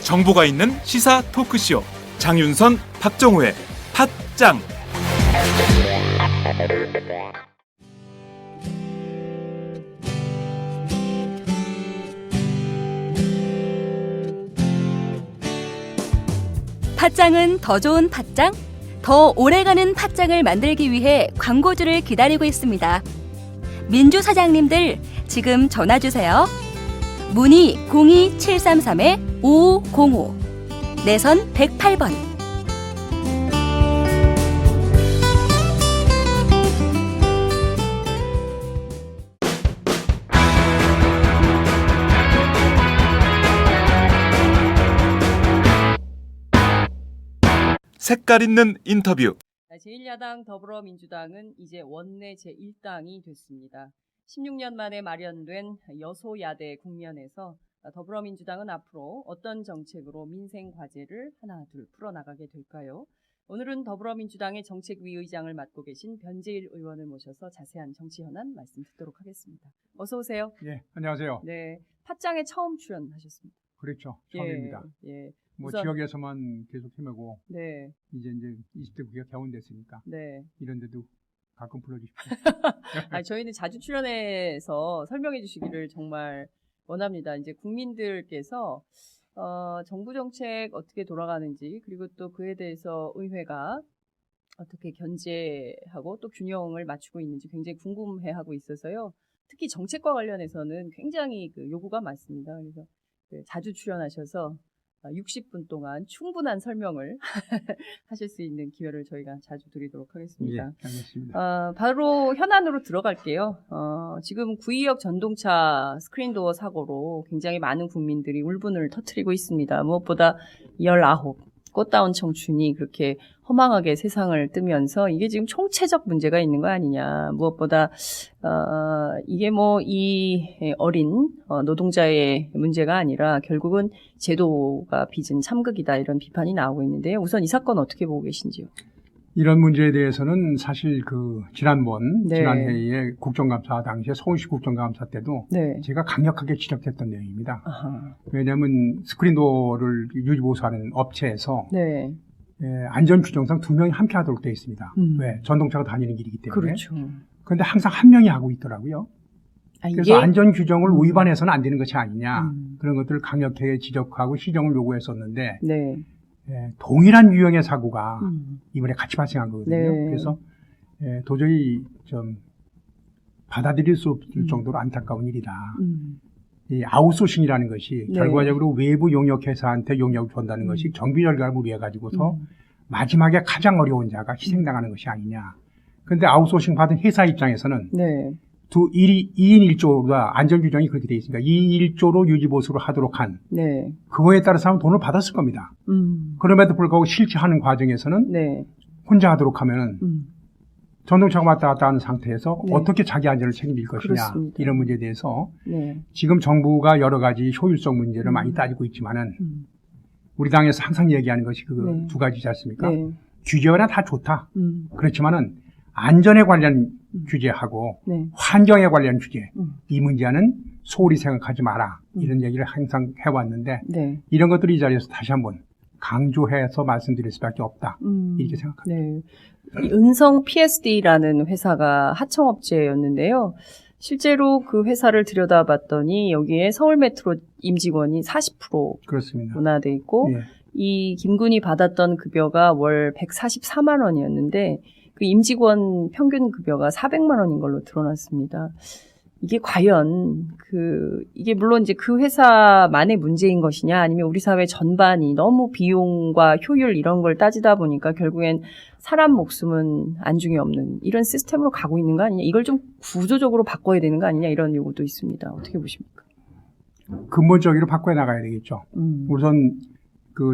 정보가 있는 시사 토크쇼 장윤선, 박정호의 팟짱. 팟짱은 더 좋은 팟짱, 더 오래가는 팟짱을 만들기 위해 광고주를 기다리고 있습니다. 민주 사장님들 지금 전화주세요. 문의 02733-5505, 내선 108번. 색깔 있는 인터뷰. 제1야당 더불어민주당은 이제 원내 제1당이 됐습니다. 16년 만에 마련된 여소야대 국면에서 더불어민주당은 앞으로 어떤 정책으로 민생 과제를 하나 둘 풀어나가게 될까요? 오늘은 더불어민주당의 정책위 의장을 맡고 계신 변재일 의원을 모셔서 자세한 정치 현안 말씀 듣도록 하겠습니다. 어서 오세요. 예, 안녕하세요. 네, 팟짱에 처음 출연하셨습니다. 그렇죠. 처음입니다. 예. 뭐 우선, 지역에서만 계속 헤매고 네, 이제 20대 국회가 개원됐으니까 네. 이런 데도 가끔 불러주십시오. 저희는 자주 출연해서 설명해 주시기를 정말 원합니다. 이제 국민들께서 정부 정책 어떻게 돌아가는지, 그리고 또 그에 대해서 의회가 어떻게 견제하고 또 균형을 맞추고 있는지 굉장히 궁금해하고 있어서요. 특히 정책과 관련해서는 굉장히 요구가 많습니다. 그래서 자주 출연하셔서 60분 동안 충분한 설명을 하실 수 있는 기회를 저희가 자주 드리도록 하겠습니다. 예, 알겠습니다. 바로 현안으로 들어갈게요. 지금 구의역 전동차 스크린도어 사고로 굉장히 많은 국민들이 울분을 터뜨리고 있습니다. 무엇보다 19 꽃다운 청춘이 그렇게 허망하게 세상을 뜨면서 이게 지금 총체적 문제가 있는 거 아니냐. 무엇보다 이게 뭐 이 어린 노동자의 문제가 아니라 결국은 제도가 빚은 참극이다, 이런 비판이 나오고 있는데요. 우선 이 사건 어떻게 보고 계신지요? 이런 문제에 대해서는 사실 지난번 네. 지난 회의에 국정감사 당시에 서울시 국정감사 때도 네. 제가 강력하게 지적했던 내용입니다. 아하. 왜냐하면 스크린도어를 유지보수하는 업체에서 네. 안전 규정상 2명이 함께 하도록 되어 있습니다. 음. 왜? 전동차가 다니는 길이기 때문에. 그렇죠. 그런데 항상 한 명이 하고 있더라고요. 그래서 안전 규정을 위반해서는 안 되는 것이 아니냐. 그런 것들을 강력하게 지적하고 시정을 요구했었는데 네. 동일한 유형의 사고가 이번에 같이 발생한 거거든요. 네. 그래서 도저히 좀 받아들일 수 없을 정도로 안타까운 일이다. 이 아웃소싱이라는 것이 네. 결과적으로 외부 용역회사한테 용역을 준다는 것이 정비 절차를 무리해가지고서 마지막에 가장 어려운 자가 희생당하는 것이 아니냐. 그런데 아웃소싱 받은 회사 입장에서는 네. 2인 1조가 안전규정이 그렇게 되어 있으니까 2인 1조로 유지보수를 하도록 한 네. 그거에 따라서 하면 돈을 받았을 겁니다. 그럼에도 불구하고 실제하는 과정에서는 네. 혼자 하도록 하면은 전동차가 왔다 갔다 하는 상태에서 네. 어떻게 자기 안전을 책임질 것이냐. 그렇습니다. 이런 문제에 대해서 네. 지금 정부가 여러 가지 효율성 문제를 많이 따지고 있지만은 우리 당에서 항상 얘기하는 것이 네. 두 가지지 않습니까? 네. 규제가 다 좋다. 그렇지만은 안전에 관련 규제하고 네. 환경에 관련 규제 이 문제는 소홀히 생각하지 마라. 이런 얘기를 항상 해왔는데 네. 이런 것들을 이 자리에서 다시 한번 강조해서 말씀드릴 수밖에 없다. 이렇게 생각합니다. 네. 은성 PSD라는 회사가 하청업체였는데요. 실제로 그 회사를 들여다봤더니 여기에 서울메트로 임직원이 40% 그렇습니다. 분화돼 있고 예. 이 김군이 받았던 급여가 월 144만 원이었는데 그 임직원 평균 급여가 400만 원인 걸로 드러났습니다. 이게 과연 이게 물론 이제 그 회사만의 문제인 것이냐, 아니면 우리 사회 전반이 너무 비용과 효율 이런 걸 따지다 보니까 결국엔 사람 목숨은 안중에 없는 이런 시스템으로 가고 있는 거 아니냐, 이걸 좀 구조적으로 바꿔야 되는 거 아니냐, 이런 요구도 있습니다. 어떻게 보십니까? 근본적으로 바꿔 나가야 되겠죠. 우선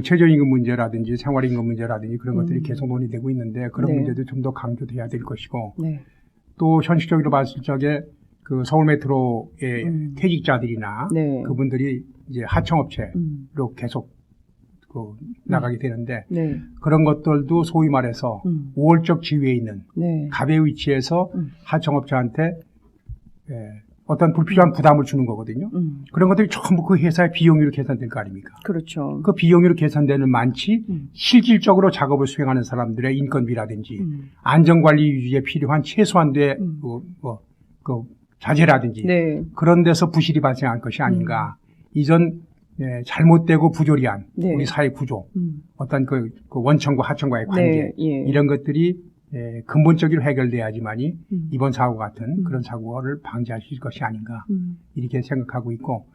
최저임금 문제라든지 생활임금 문제라든지 그런 것들이 계속 논의되고 있는데 그런 네. 문제도 좀 더 강조돼야 될 것이고 네. 또 현실적으로 봤을 적에 서울메트로의 퇴직자들이나 네. 그분들이 이제 하청업체로 계속 나가게 되는데 네. 그런 것들도 소위 말해서 우월적 지위에 있는 네. 갑의 위치에서 하청업자한테 어떤 불필요한 부담을 주는 거거든요. 그런 것들이 전부 그 회사의 비용으로 계산될 거 아닙니까? 그렇죠. 그 비용으로 계산되는 많지 실질적으로 작업을 수행하는 사람들의 인건비라든지 안전관리 유지에 필요한 최소한도의 자재라든지 네. 그런 데서 부실이 발생한 것이 아닌가. 이전 잘못되고 부조리한 네. 우리 사회 구조, 어떤 그 원청과 하청과의 관계 네. 예. 이런 것들이 근본적으로 해결돼야지만이 이번 사고 같은 그런 사고를 방지할 수 있을 것이 아닌가 이렇게 생각하고 있고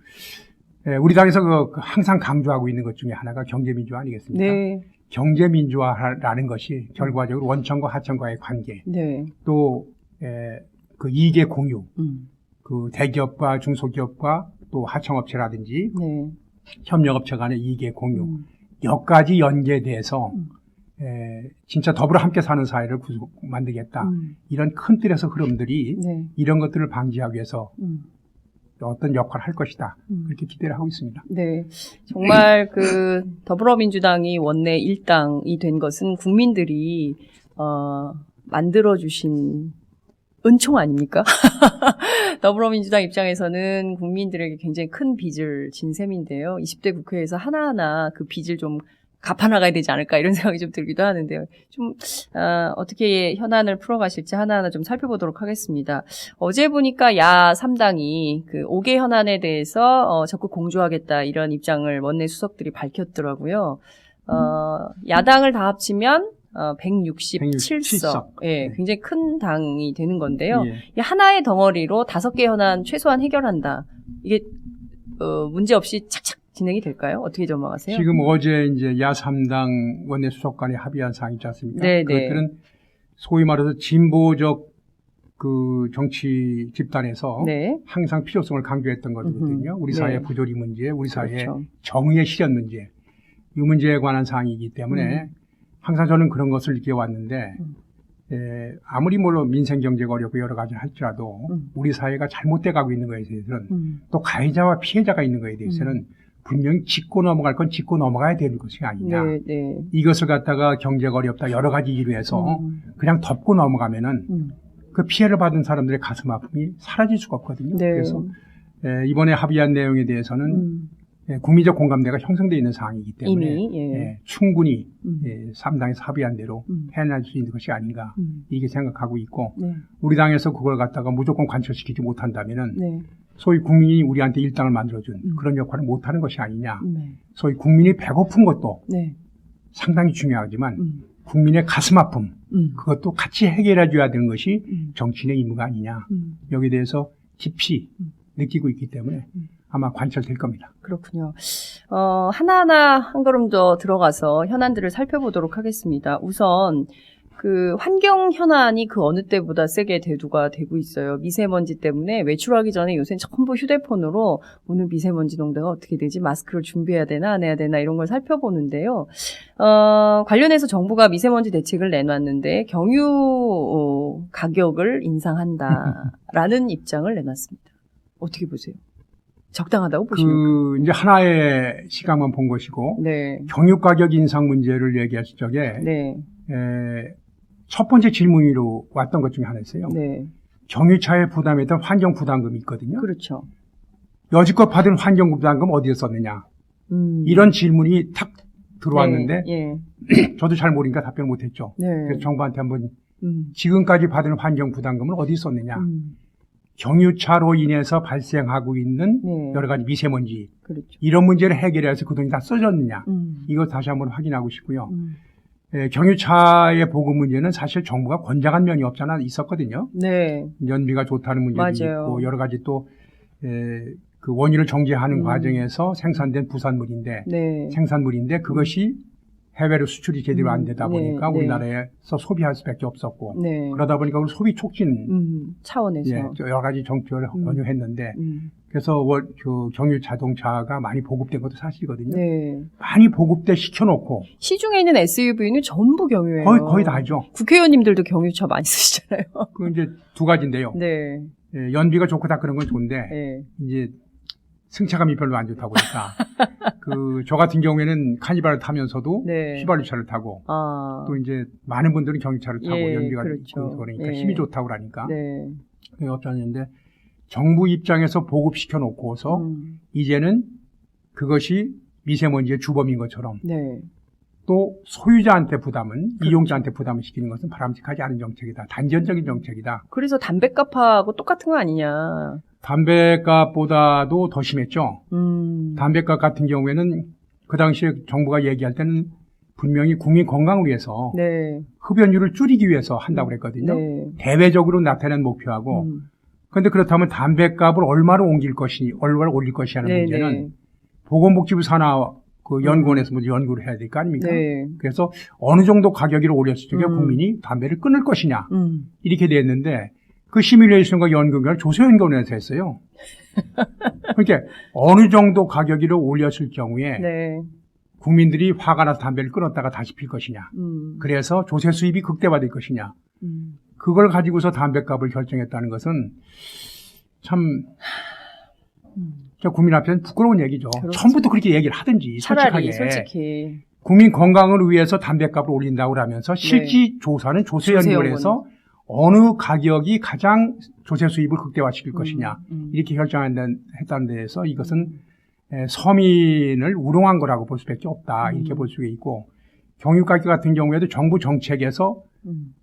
우리 당에서 항상 강조하고 있는 것 중에 하나가 경제민주화 아니겠습니까? 네. 경제민주화라는 것이 결과적으로 원청과 하청과의 관계 네. 또 그 이익의 공유 그 대기업과 중소기업과 또 하청업체라든지 네. 협력업체 간의 이익의 공유 여기까지 연계돼서 진짜 더불어 함께 사는 사회를 만들겠다. 이런 큰 틀에서 흐름들이 네. 이런 것들을 방지하기 위해서 어떤 역할을 할 것이다. 그렇게 기대를 하고 있습니다. 네. 정말 그 더불어민주당이 원내 1당이 된 것은 국민들이 만들어주신 은총 아닙니까? 더불어민주당 입장에서는 국민들에게 굉장히 큰 빚을 진 셈인데요. 20대 국회에서 하나하나 그 빚을 좀 갚아나가야 되지 않을까 이런 생각이 좀 들기도 하는데요. 좀 어떻게 현안을 풀어가실지 하나하나 좀 살펴보도록 하겠습니다. 어제 보니까 야 3당이 그 5개 현안에 대해서 적극 공조하겠다 이런 입장을 원내 수석들이 밝혔더라고요. 야당을 다 합치면 167석. 예, 굉장히 큰 당이 되는 건데요. 예. 이 하나의 덩어리로 5개 현안 최소한 해결한다. 이게 문제 없이 착착 진행이 될까요? 어떻게 전망하세요? 지금 어제 이제 야3당 원내 수석 간에 합의한 사항이 있지 않습니까? 네, 그것들은 소위 말해서 진보적 그 정치 집단에서 네. 항상 필요성을 강조했던 거거든요. 우리 사회의 네. 부조리 문제, 우리 사회의 그렇죠. 정의의 실현 문제, 이 문제에 관한 사항이기 때문에 항상 저는 그런 것을 느껴왔는데 아무리 물론 민생 경제가 어렵고 여러 가지 할지라도 우리 사회가 잘못돼 가고 있는 것에 대해서는 또 가해자와 피해자가 있는 것에 대해서는 분명히 짚고 넘어갈 건 짚고 넘어가야 되는 것이 아니냐. 네, 네. 이것을 갖다가 경제가 어렵다 여러 가지 이유로 해서 그냥 덮고 넘어가면은 그 피해를 받은 사람들의 가슴 아픔이 사라질 수가 없거든요. 네. 그래서 이번에 합의한 내용에 대해서는 국민적 공감대가 형성되어 있는 사항이기 때문에 이미, 충분히 3당에서 합의한 대로 해낼 수 있는 것이 아닌가 이게 생각하고 있고 네. 우리 당에서 그걸 갖다가 무조건 관철시키지 못한다면은 네. 소위 국민이 우리한테 일당을 만들어준 그런 역할을 못하는 것이 아니냐. 네. 소위 국민이 배고픈 것도 네. 상당히 중요하지만 국민의 가슴 아픔 그것도 같이 해결해 줘야 되는 것이 정치인의 임무가 아니냐. 여기에 대해서 깊이 느끼고 있기 때문에 아마 관철될 겁니다. 그렇군요. 하나하나 한 걸음 더 들어가서 현안들을 살펴보도록 하겠습니다. 우선 그 환경 현안이 그 어느 때보다 세게 대두가 되고 있어요. 미세먼지 때문에 외출하기 전에 요새는 전부 휴대폰으로 오늘 미세먼지 농도가 어떻게 되지? 마스크를 준비해야 되나 안 해야 되나 이런 걸 살펴보는데요. 관련해서 정부가 미세먼지 대책을 내놨는데 경유 가격을 인상한다라는 입장을 내놨습니다. 어떻게 보세요? 적당하다고 보십니까? 이제 하나의 시각만 본 것이고 네. 경유 가격 인상 문제를 얘기했을 적에 네. 첫 번째 질문으로 왔던 것 중에 하나 있어요. 네. 경유차에 부담했던 환경 부담금이 있거든요. 그렇죠. 여지껏 받은 환경 부담금 어디에 썼느냐. 이런 질문이 탁 들어왔는데 네. 예. 저도 잘 모르니까 답변을 못했죠. 네. 그래서 정부한테 한번 지금까지 받은 환경 부담금을 어디에 썼느냐. 경유차로 인해서 발생하고 있는 네. 여러 가지 미세먼지 그렇죠. 이런 문제를 해결해서 그 돈이 다 써졌느냐. 이거 다시 한번 확인하고 싶고요. 경유차의 보급 문제는 사실 정부가 권장한 면이 없잖아 있었거든요. 네. 연비가 좋다는 문제도 맞아요. 있고 여러 가지 또 그 원유를 정제하는 과정에서 생산된 부산물인데 네. 생산물인데 그것이 해외로 수출이 제대로 안 되다 보니까 네. 우리나라에서 소비할 수밖에 없었고 네. 그러다 보니까 우리 소비 촉진 차원에서 여러 가지 정책을 권유했는데 그래서 그 경유 자동차가 많이 보급된 것도 사실이거든요. 네. 많이 보급돼 시켜놓고 시중에 있는 SUV는 전부 경유예요. 거의 다죠. 국회의원님들도 경유차 많이 쓰시잖아요. 그 이제 두 가지인데요. 네. 연비가 좋고 다 그런 건 좋은데 네. 이제 승차감이 별로 안 좋다고 그러니까 저 같은 경우에는 카니발을 타면서도 네. 휘발유차를 타고 또 이제 많은 분들은 경유차를 타고 예, 연비가 그렇죠. 있고 그러니까 예. 힘이 좋다고 그러니까 네. 그게 없다는데 정부 입장에서 보급시켜 놓고서 이제는 그것이 미세먼지의 주범인 것처럼 네. 또 소유자한테 부담은 그렇죠. 이용자한테 부담을 시키는 것은 바람직하지 않은 정책이다. 단전적인 정책이다. 그래서 담배값하고 똑같은 거 아니냐. 담배값보다도 더 심했죠. 담배값 같은 경우에는 그 당시에 정부가 얘기할 때는 분명히 국민 건강을 위해서 네. 흡연율을 줄이기 위해서 한다고 그랬거든요. 네. 대외적으로 나타낸 목표하고 그런데 그렇다면 담배값을 얼마로 올릴 것이냐는 네, 문제는 네. 보건복지부 산하 그 연구원에서 먼저 연구를 해야 될 거 아닙니까? 네. 그래서 어느 정도 가격을 올렸을 적에 국민이 담배를 끊을 것이냐 이렇게 됐는데 그 시뮬레이션과 연구 결과를 조세연구원에서 했어요. 그러니까 어느 정도 가격을 올렸을 경우에 네. 국민들이 화가 나서 담배를 끊었다가 다시 필 것이냐. 그래서 조세 수입이 극대화될 것이냐. 그걸 가지고서 담배값을 결정했다는 것은 참 저 국민 앞에서는 부끄러운 얘기죠. 그렇죠. 처음부터 그렇게 얘기를 하든지 차라리 솔직하게. 솔직히. 국민 건강을 위해서 담배값을 올린다고 하면서 실제 조사는 조세연구원에서 어느 가격이 가장 조세 수입을 극대화시킬 것이냐 이렇게 결정했다는 데에서 이것은 서민을 우롱한 거라고 볼 수밖에 없다 이렇게 볼 수가 있고 경유가격 같은 경우에도 정부 정책에서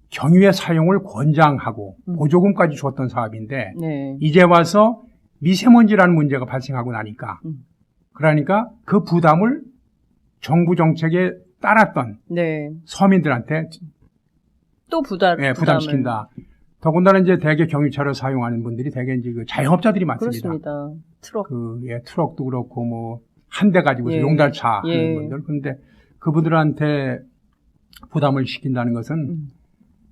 경유의 사용을 권장하고 보조금까지 줬던 사업인데 네. 이제 와서 미세먼지라는 문제가 발생하고 나니까 그러니까 그 부담을 정부 정책에 따랐던 네. 서민들한테 또 부담시킨다. 더군다나 이제 대개 경유차를 사용하는 분들이 대개 이제 그 자영업자들이 많습니다. 그렇습니다. 트럭. 트럭도 그렇고 뭐 한 대 가지고 예. 용달차 예. 하는 분들. 그런데 그분들한테 부담을 시킨다는 것은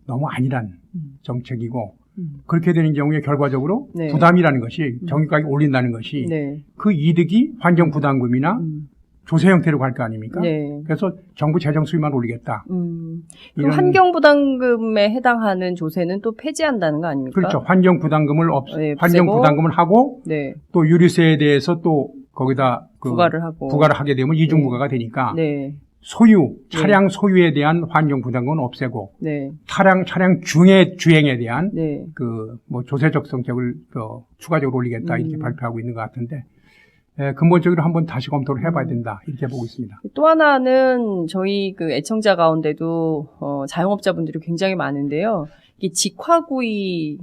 너무 안일한 정책이고 그렇게 되는 경우에 결과적으로 네. 부담이라는 것이 경유가격 올린다는 것이 네. 그 이득이 환경부담금이나 조세 형태로 갈 거 아닙니까? 네. 그래서 정부 재정 수입만 올리겠다. 그 이런- 환경부담금에 해당하는 조세는 또 폐지한다는 거 아닙니까? 그렇죠. 환경부담금을 네, 환경부담금을 하고 네. 또 유류세에 대해서 또 거기다 부과를 하고. 부과를 하게 되면 이중부과가 되니까 네. 소유 차량 소유에 대한 환경부담금은 없애고 네. 차량 중에 주행에 대한 네. 뭐 조세적 성격을 추가적으로 올리겠다 이렇게 발표하고 있는 것 같은데 근본적으로 한번 다시 검토를 해봐야 된다 이렇게 보고 있습니다. 또 하나는 저희 그 애청자 가운데도 자영업자분들이 굉장히 많은데요. 이게 직화구이,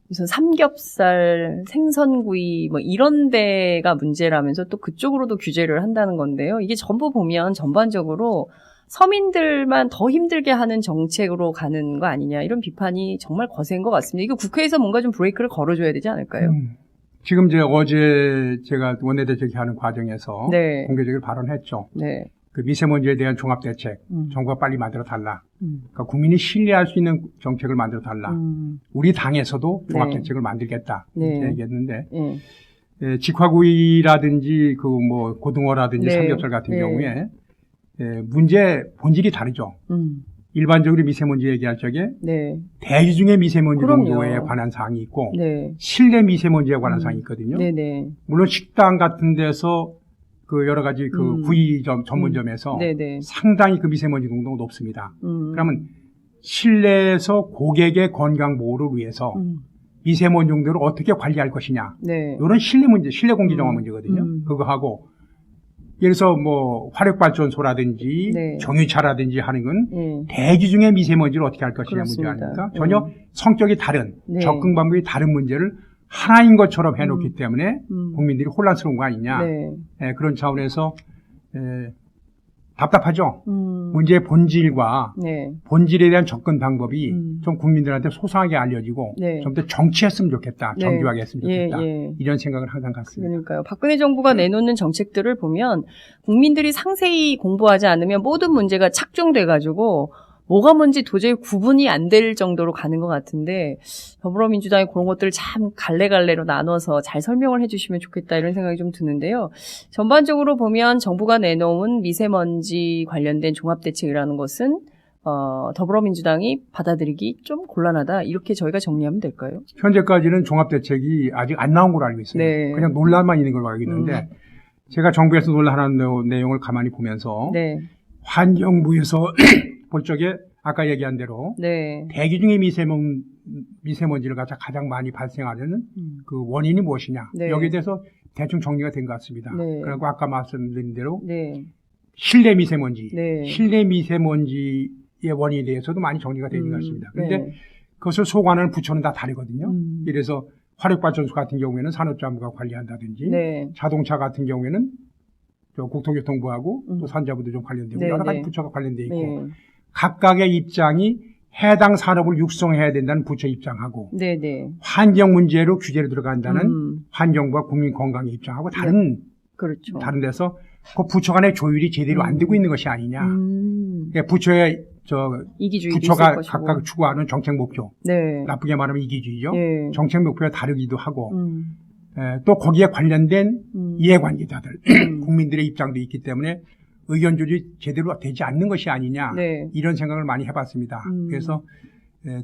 무슨 삼겹살, 생선구이 뭐 이런 데가 문제라면서 또 그쪽으로도 규제를 한다는 건데요. 이게 전부 보면 전반적으로 서민들만 더 힘들게 하는 정책으로 가는 거 아니냐 이런 비판이 정말 거센 것 같습니다. 이거 국회에서 뭔가 좀 브레이크를 걸어줘야 되지 않을까요? 지금 어제 제가 원내대책 하는 과정에서 네. 공개적으로 발언했죠. 네. 그 미세먼지에 대한 종합대책 정부가 빨리 만들어 달라. 그러니까 국민이 신뢰할 수 있는 정책을 만들어 달라. 우리 당에서도 종합대책을 만들겠다 이렇게 네. 얘기했는데 네. 직화구이라든지 그 뭐 고등어라든지 네. 삼겹살 같은 네. 경우에 문제 본질이 다르죠. 일반적으로 미세먼지 얘기할 적에 네. 대기 중의 미세먼지 그럼요. 농도에 관한 사항이 있고 네. 실내 미세먼지에 관한 사항이 있거든요. 네네. 물론 식당 같은 데서 그 여러 가지 그 구이점 전문점에서 네네. 상당히 그 미세먼지 농도가 높습니다. 음. 그러면 실내에서 고객의 건강 보호를 위해서 미세먼지 농도를 어떻게 관리할 것이냐. 네. 이런 실내 문제, 실내 공기 정화 문제거든요. 음. 그거 하고 예를 들어서 뭐 화력발전소라든지 네. 경유차라든지 하는 건 네. 대기 중에 미세먼지를 어떻게 할 것이냐 문제 그렇습니다. 아닙니까? 전혀 성격이 다른 네. 접근 방법이 다른 문제를 하나인 것처럼 해놓기 때문에 국민들이 혼란스러운 거 아니냐. 네. 그런 차원에서 답답하죠. 음. 문제의 본질과 네. 본질에 대한 접근 방법이 좀 국민들한테 소상하게 알려지고 네. 좀 더 정치했으면 좋겠다. 네. 정교하게 했으면 좋겠다. 예. 이런 생각을 항상 갖습니다. 그러니까요. 박근혜 정부가 내놓는 정책들을 보면 국민들이 상세히 공부하지 않으면 모든 문제가 착종돼가지고 뭐가 뭔지 도저히 구분이 안 될 정도로 가는 것 같은데 더불어민주당이 그런 것들을 참 갈래갈래로 나눠서 잘 설명을 해주시면 좋겠다 이런 생각이 좀 드는데요. 전반적으로 보면 정부가 내놓은 미세먼지 관련된 종합대책이라는 것은 더불어민주당이 받아들이기 좀 곤란하다. 이렇게 저희가 정리하면 될까요? 현재까지는 종합대책이 아직 안 나온 걸로 알고 있어요. 네. 그냥 논란만 있는 걸로 알고 있는데 제가 정부에서 논란하는 내용을 가만히 보면서 네. 환경부에서 볼 적에 아까 얘기한 대로 네. 대기 중에 미세먼지를 가장 많이 발생하는 그 원인이 무엇이냐. 네. 여기에 대해서 대충 정리가 된 것 같습니다. 네. 그리고 아까 말씀드린 대로 네. 실내 미세먼지, 네. 실내 미세먼지의 원인에 대해서도 많이 정리가 되는 것 같습니다. 그런데 네. 그것을 소관하는 부처는 다 다르거든요. 음. 이래서 화력발전소 같은 경우에는 산업자부가 관리한다든지 네. 자동차 같은 경우에는 저 국토교통부하고 또 산자부도 좀 관련되고 네, 여러 가지 네. 부처가 관련돼 있고 네. 각각의 입장이 해당 산업을 육성해야 된다는 부처 입장하고 네. 네. 환경 문제로 규제를 들어간다는 환경부와 국민 건강의 입장하고 그렇죠. 다른 데서 그 부처 간의 조율이 제대로 안 되고 있는 것이 아니냐. 그러니까 부처의 이기주의도 부처가 있을 것이고. 각각 추구하는 정책 목표, 네. 나쁘게 말하면 이기주의죠. 네. 정책 목표가 다르기도 하고 또 거기에 관련된 이해관계자들, 국민들의 입장도 있기 때문에 의견 조율이 제대로 되지 않는 것이 아니냐 네. 이런 생각을 많이 해봤습니다. 그래서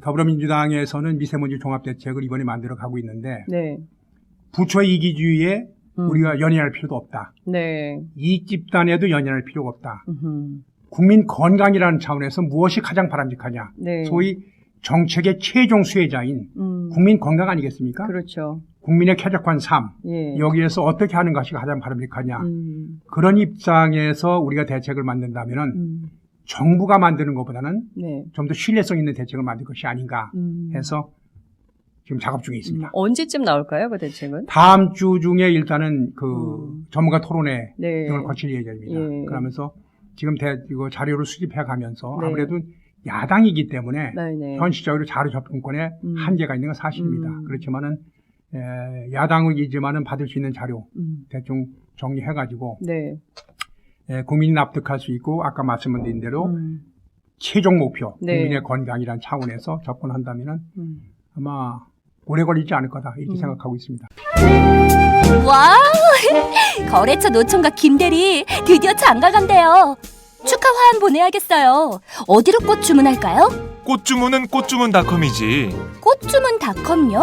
더불어민주당에서는 미세먼지 종합대책을 이번에 만들어 가고 있는데 네. 부처의 이기주의에 우리가 연연할 필요도 없다. 네. 이익 집단에도 연연할 필요가 없다. 음흠. 국민 건강이라는 차원에서 무엇이 가장 바람직하냐. 네. 소위 정책의 최종 수혜자인 국민 건강 아니겠습니까? 그렇죠. 국민의 쾌적한 삶, 예. 여기에서 어떻게 하는 것이 가장 바람직하냐. 그런 입장에서 우리가 대책을 만든다면은 정부가 만드는 것보다는 네. 좀 더 신뢰성 있는 대책을 만들 것이 아닌가 해서 지금 작업 중에 있습니다. 언제쯤 나올까요, 그 대책은? 다음 주 중에 일단은 그 전문가 토론회 네. 등을 거칠 예정입니다. 예. 그러면서 지금 이거 자료를 수집해 가면서 네. 아무래도 야당이기 때문에 네네. 현실적으로 자료 접근권에 한계가 있는 건 사실입니다. 그렇지만은 야당이지만은 받을 수 있는 자료 대충 정리해가지고 네. 국민이 납득할 수 있고 아까 말씀드린 대로 최종 목표 네. 국민의 건강이란 차원에서 접근한다면은 아마 오래 걸리지 않을 거다 이렇게 생각하고 있습니다. 와우! 거래처 노총각 김대리 드디어 장가 간대요. 축하 화한 보내야겠어요. 어디로 꽃 주문할까요? 꽃 주문은 꽃주문닷컴이지. 꽃주문닷컴요?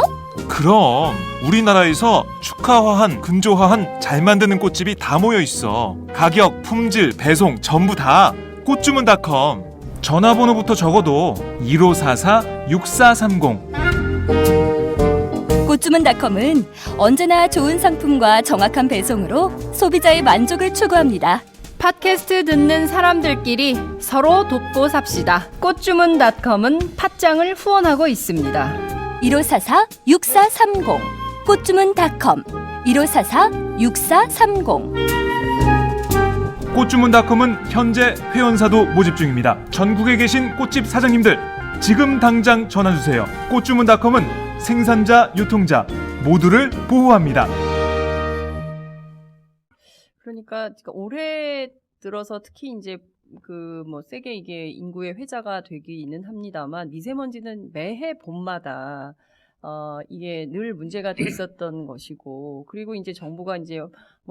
그럼 우리나라에서 축하화한, 근조화한 잘 만드는 꽃집이 다 모여 있어. 가격, 품질, 배송 전부 다 꽃주문닷컴. 전화번호부터 적어도 1544-6430. 꽃주문닷컴은 언제나 좋은 상품과 정확한 배송으로 소비자의 만족을 추구합니다. 팟캐스트 듣는 사람들끼리 서로 돕고 삽시다. 꽃주문닷컴은 팥장을 후원하고 있습니다. 1544-6430 꽃주문닷컴 1544-6430. 꽃주문닷컴은 현재 회원사도 모집 중입니다. 전국에 계신 꽃집 사장님들 지금 당장 전화주세요. 꽃주문닷컴은 생산자, 유통자 모두를 보호합니다. 그러니까 올해 들어서 특히 이제 세계 이게 인구의 회자가 되기는 합니다만 미세먼지는 매해 봄마다 이게 늘 문제가 됐었던 것이고, 그리고 이제 정부가 이제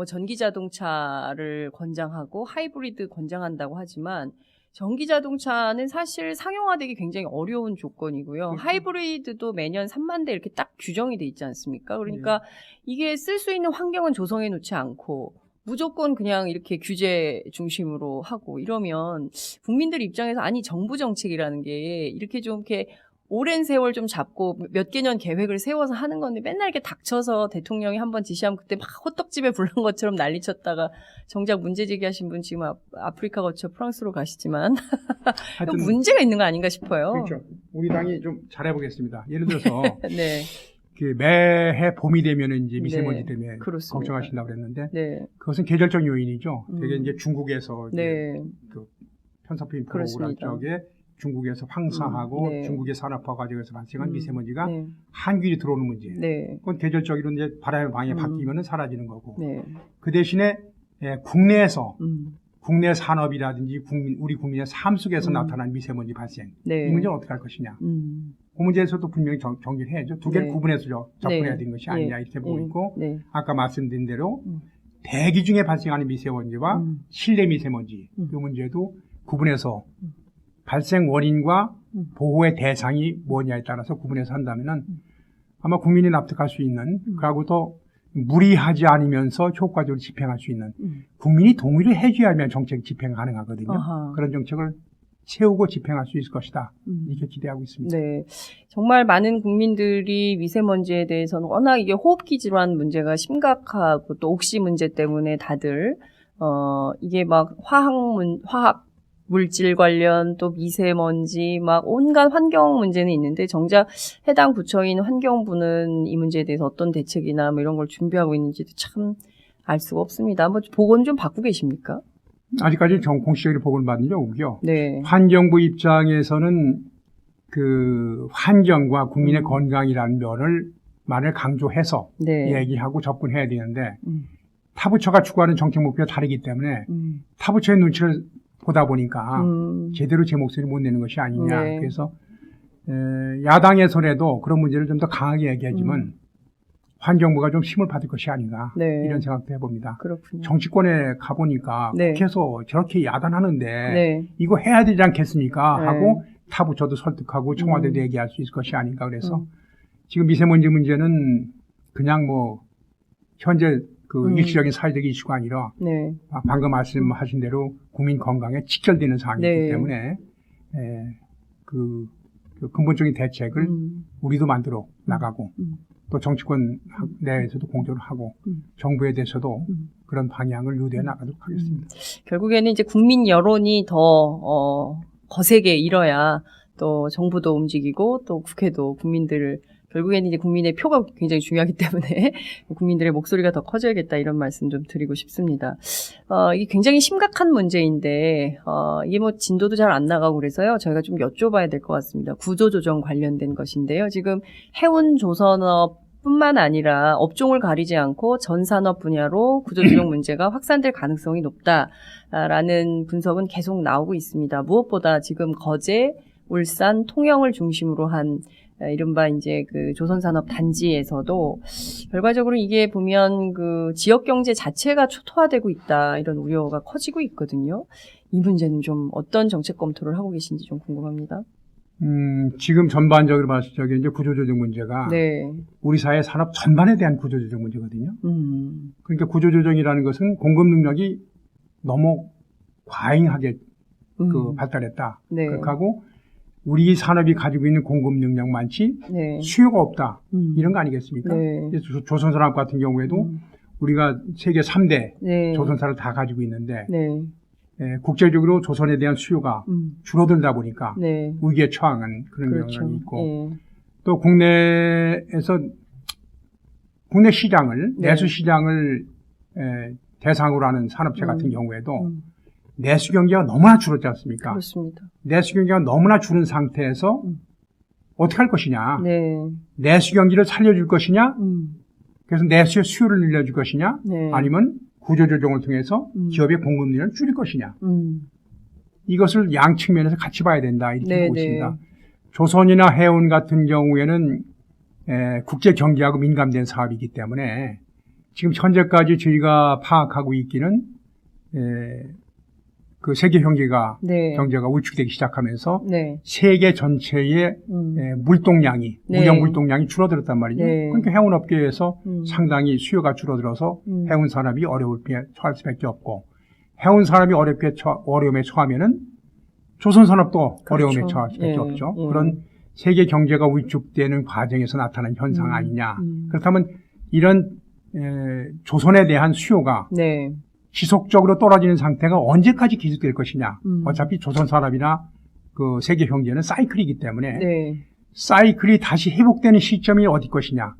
전기 자동차를 권장하고 하이브리드 권장한다고 하지만 전기 자동차는 사실 상용화되기 굉장히 어려운 조건이고요. 그렇죠. 하이브리드도 매년 3만 대 이렇게 딱 규정이 돼 있지 않습니까? 그러니까 이게 쓸 수 있는 환경은 조성해 놓지 않고 무조건 그냥 이렇게 규제 중심으로 하고 이러면 국민들 입장에서 아니 정부 정책이라는 게 이렇게 좀 이렇게 오랜 세월 좀 잡고 몇 개년 계획을 세워서 하는 건데 맨날 이렇게 닥쳐서 대통령이 한번 지시하면 그때 막 호떡집에 불난 것처럼 난리쳤다가 정작 문제 제기하신 분 지금 아프리카 거쳐 프랑스로 가시지만 하여튼 문제가 있는 거 아닌가 싶어요. 그렇죠. 우리 당이 좀 잘해보겠습니다. 예를 들어서 네. 매해 봄이 되면은 이제 미세먼지 네, 때문에 그렇습니다. 걱정하신다고 그랬는데 네. 그것은 계절적 요인이죠. 되게 이제 중국에서 네. 그 편서필 그렇습니다. 프로그램 쪽에 중국에서 황사하고 네. 중국의 산업화 과정에서 발생한 미세먼지가 네. 한길이 들어오는 문제예요. 네. 그건 계절적으로 이제 바람의 방향이 바뀌면은 사라지는 거고. 네. 그 대신에 국내에서 국내 산업이라든지 우리 국민의 삶 속에서 나타난 미세먼지 발생 네. 이 문제는 어떻게 할 것이냐. 그 문제에서도 분명히 정리를 해야죠. 두 개를 네. 구분해서 접근해야 네. 되는 것이 아니냐 이렇게 보고 있고 네. 아까 말씀드린 대로 대기 중에 발생하는 미세먼지와 실내 미세먼지 이 문제도 구분해서 발생 원인과 보호의 대상이 뭐냐에 따라서 구분해서 한다면은 아마 국민이 납득할 수 있는 그리고 또 무리하지 않으면서 효과적으로 집행할 수 있는 국민이 동의를 해줘야만 정책 집행 가능하거든요. 아하. 그런 정책을 세우고 집행할 수 있을 것이다. 이렇게 기대하고 있습니다. 네. 정말 많은 국민들이 미세먼지에 대해서는 워낙 이게 호흡기 질환 문제가 심각하고 또 옥시 문제 때문에 다들, 이게 막 화학 물질 관련 또 미세먼지 막 온갖 환경 문제는 있는데 정작 해당 부처인 환경부는 이 문제에 대해서 어떤 대책이나 뭐 이런 걸 준비하고 있는지도 참 알 수가 없습니다. 한번 보고는 좀 받고 계십니까? 아직까지 공식적으로 보고를 받은 적 없고요. 네. 환경부 입장에서는 그 환경과 국민의 건강이라는 말을 강조해서 네. 얘기하고 접근해야 되는데 타 부처가 추구하는 정책 목표가 다르기 때문에 타 부처의 눈치를 보다 보니까 제대로 제 목소리를 못 내는 것이 아니냐. 네. 그래서 야당에서라도 그런 문제를 좀 더 강하게 얘기하지만 환경부가 좀 힘을 받을 것이 아닌가. 네. 이런 생각도 해봅니다. 그렇군요. 정치권에 가보니까 네. 국회에서 저렇게 야단하는데 네. 이거 해야 되지 않겠습니까? 네. 하고 타 부처도 설득하고 청와대도 얘기할 수 있을 것이 아닌가. 그래서 지금 미세먼지 문제는 그냥 뭐 현재 그 일시적인 사회적 이슈가 아니라 네. 방금 말씀하신 대로 국민 건강에 직결되는 사항이기 네. 때문에 그 근본적인 대책을 우리도 만들어 나가고 또 정치권 내에서도 공조를 하고 정부에 대해서도 그런 방향을 유도해 나가도록 하겠습니다. 결국에는 이제 국민 여론이 더 거세게 일어야 또 정부도 움직이고 또 국회도 국민들을 결국에는 이제 국민의 표가 굉장히 중요하기 때문에 국민들의 목소리가 더 커져야겠다 이런 말씀 좀 드리고 싶습니다. 이게 굉장히 심각한 문제인데 이게 뭐 진도도 잘 안 나가고 그래서요. 저희가 좀 여쭤봐야 될 것 같습니다. 구조조정 관련된 것인데요. 지금 해운 조선업뿐만 아니라 업종을 가리지 않고 전 산업 분야로 구조조정 문제가 확산될 가능성이 높다라는 분석은 계속 나오고 있습니다. 무엇보다 지금 거제, 울산, 통영을 중심으로 한 이른바 이제 그 조선산업 단지에서도 결과적으로 이게 보면 그 지역 경제 자체가 초토화되고 있다 이런 우려가 커지고 있거든요. 이 문제는 좀 어떤 정책 검토를 하고 계신지 좀 궁금합니다. 지금 전반적으로 봤을 때 이제 구조조정 문제가 네. 우리 사회 산업 전반에 대한 구조조정 문제거든요. 그러니까 구조조정이라는 것은 공급 능력이 너무 과잉하게 발달했다. 네. 그렇게 하고 우리 산업이 가지고 있는 공급 능력만치 네. 수요가 없다. 이런 거 아니겠습니까? 네. 조선산업 같은 경우에도 우리가 세계 3대 네. 조선사를 다 가지고 있는데 네. 국제적으로 조선에 대한 수요가 줄어들다 보니까 네. 위기에 처한 그런 그렇죠. 경향이 있고 네. 또 국내에서 국내 시장을 네. 내수 시장을 대상으로 하는 산업체 같은 경우에도 내수 경기가 너무나 줄었지 않습니까? 그렇습니다. 내수 경기가 너무나 줄은 상태에서 어떻게 할 것이냐? 네. 내수 경기를 살려줄 것이냐? 그래서 내수의 수요를 늘려줄 것이냐? 네. 아니면 구조조정을 통해서 기업의 공급률을 줄일 것이냐? 이것을 양 측면에서 같이 봐야 된다 이렇게 네, 보고 네. 있습니다. 조선이나 해운 같은 경우에는 국제 경제하고 민감된 사업이기 때문에 지금 현재까지 저희가 파악하고 있기는 그 세계 경제가 네. 위축되기 시작하면서 네. 세계 전체의 물동량이 네. 무역 물동량이 줄어들었단 말이죠. 네. 그러니까 해운업계에서 상당히 수요가 줄어들어서 해운 산업이 어려움에 처할 수밖에 없고 해운 산업이 어려움에 처하면은 조선 산업도 그렇죠. 어려움에 처할 수밖에 예. 없죠. 예. 그런 세계 경제가 위축되는 과정에서 나타난 현상 아니냐. 그렇다면 이런 조선에 대한 수요가 네. 지속적으로 떨어지는 상태가 언제까지 계속될 것이냐. 어차피 조선 산업이나 그 세계 경제는 사이클이기 때문에 네. 사이클이 다시 회복되는 시점이 어디 것이냐.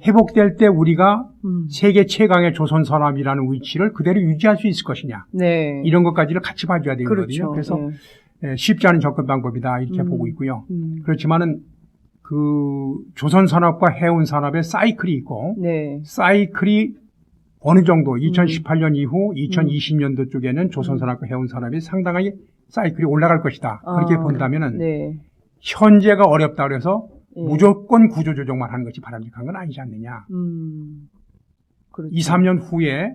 회복될 때 우리가 세계 최강의 조선 산업이라는 위치를 그대로 유지할 수 있을 것이냐. 네. 이런 것까지를 같이 봐줘야 되는 그렇죠. 거거든요. 그래서 네. 쉽지 않은 접근 방법이다 이렇게 보고 있고요. 그렇지만은 그 조선 산업과 해운 산업의 사이클이 있고 네. 사이클이 어느 정도 2018년 이후 2020년도 쪽에는 조선산업과 해운산업이 상당하게 사이클이 올라갈 것이다. 그렇게 본다면은 네. 현재가 어렵다 그래서 예. 무조건 구조조정만 하는 것이 바람직한 건 아니지 않느냐. 그렇죠. 2, 3년 후에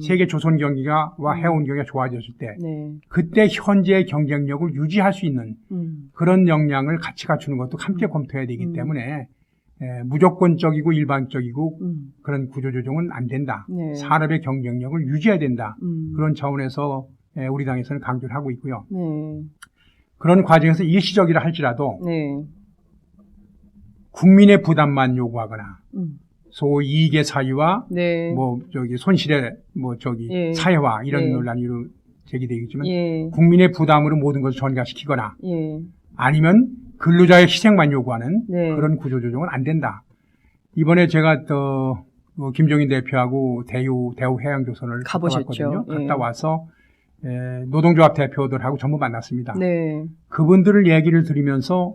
세계 조선 경기가 와 음. 해운 경기가 좋아졌을 때 네. 그때 현재의 경쟁력을 유지할 수 있는 그런 역량을 같이 갖추는 것도 함께 검토해야 되기 때문에 무조건적이고 일반적이고 그런 구조조정은 안 된다. 네. 산업의 경쟁력을 유지해야 된다. 그런 그런 차원에서 우리 당에서는 강조를 하고 있고요. 네. 그런 과정에서 일시적이라 할지라도 네. 국민의 부담만 요구하거나 음. 소위 이익의 사유와 네. 손실의 예. 사회화 이런 예. 논란이 제기되겠지만 예. 국민의 부담으로 모든 것을 전가시키거나 예. 아니면 근로자의 희생만 요구하는 네. 그런 구조조정은 안 된다. 이번에 제가 김종인 대표하고 대우해양조선을 가보셨죠. 갔거든요. 예. 갔다 와서 노동조합 대표들하고 전부 만났습니다. 네. 그분들을 얘기를 들으면서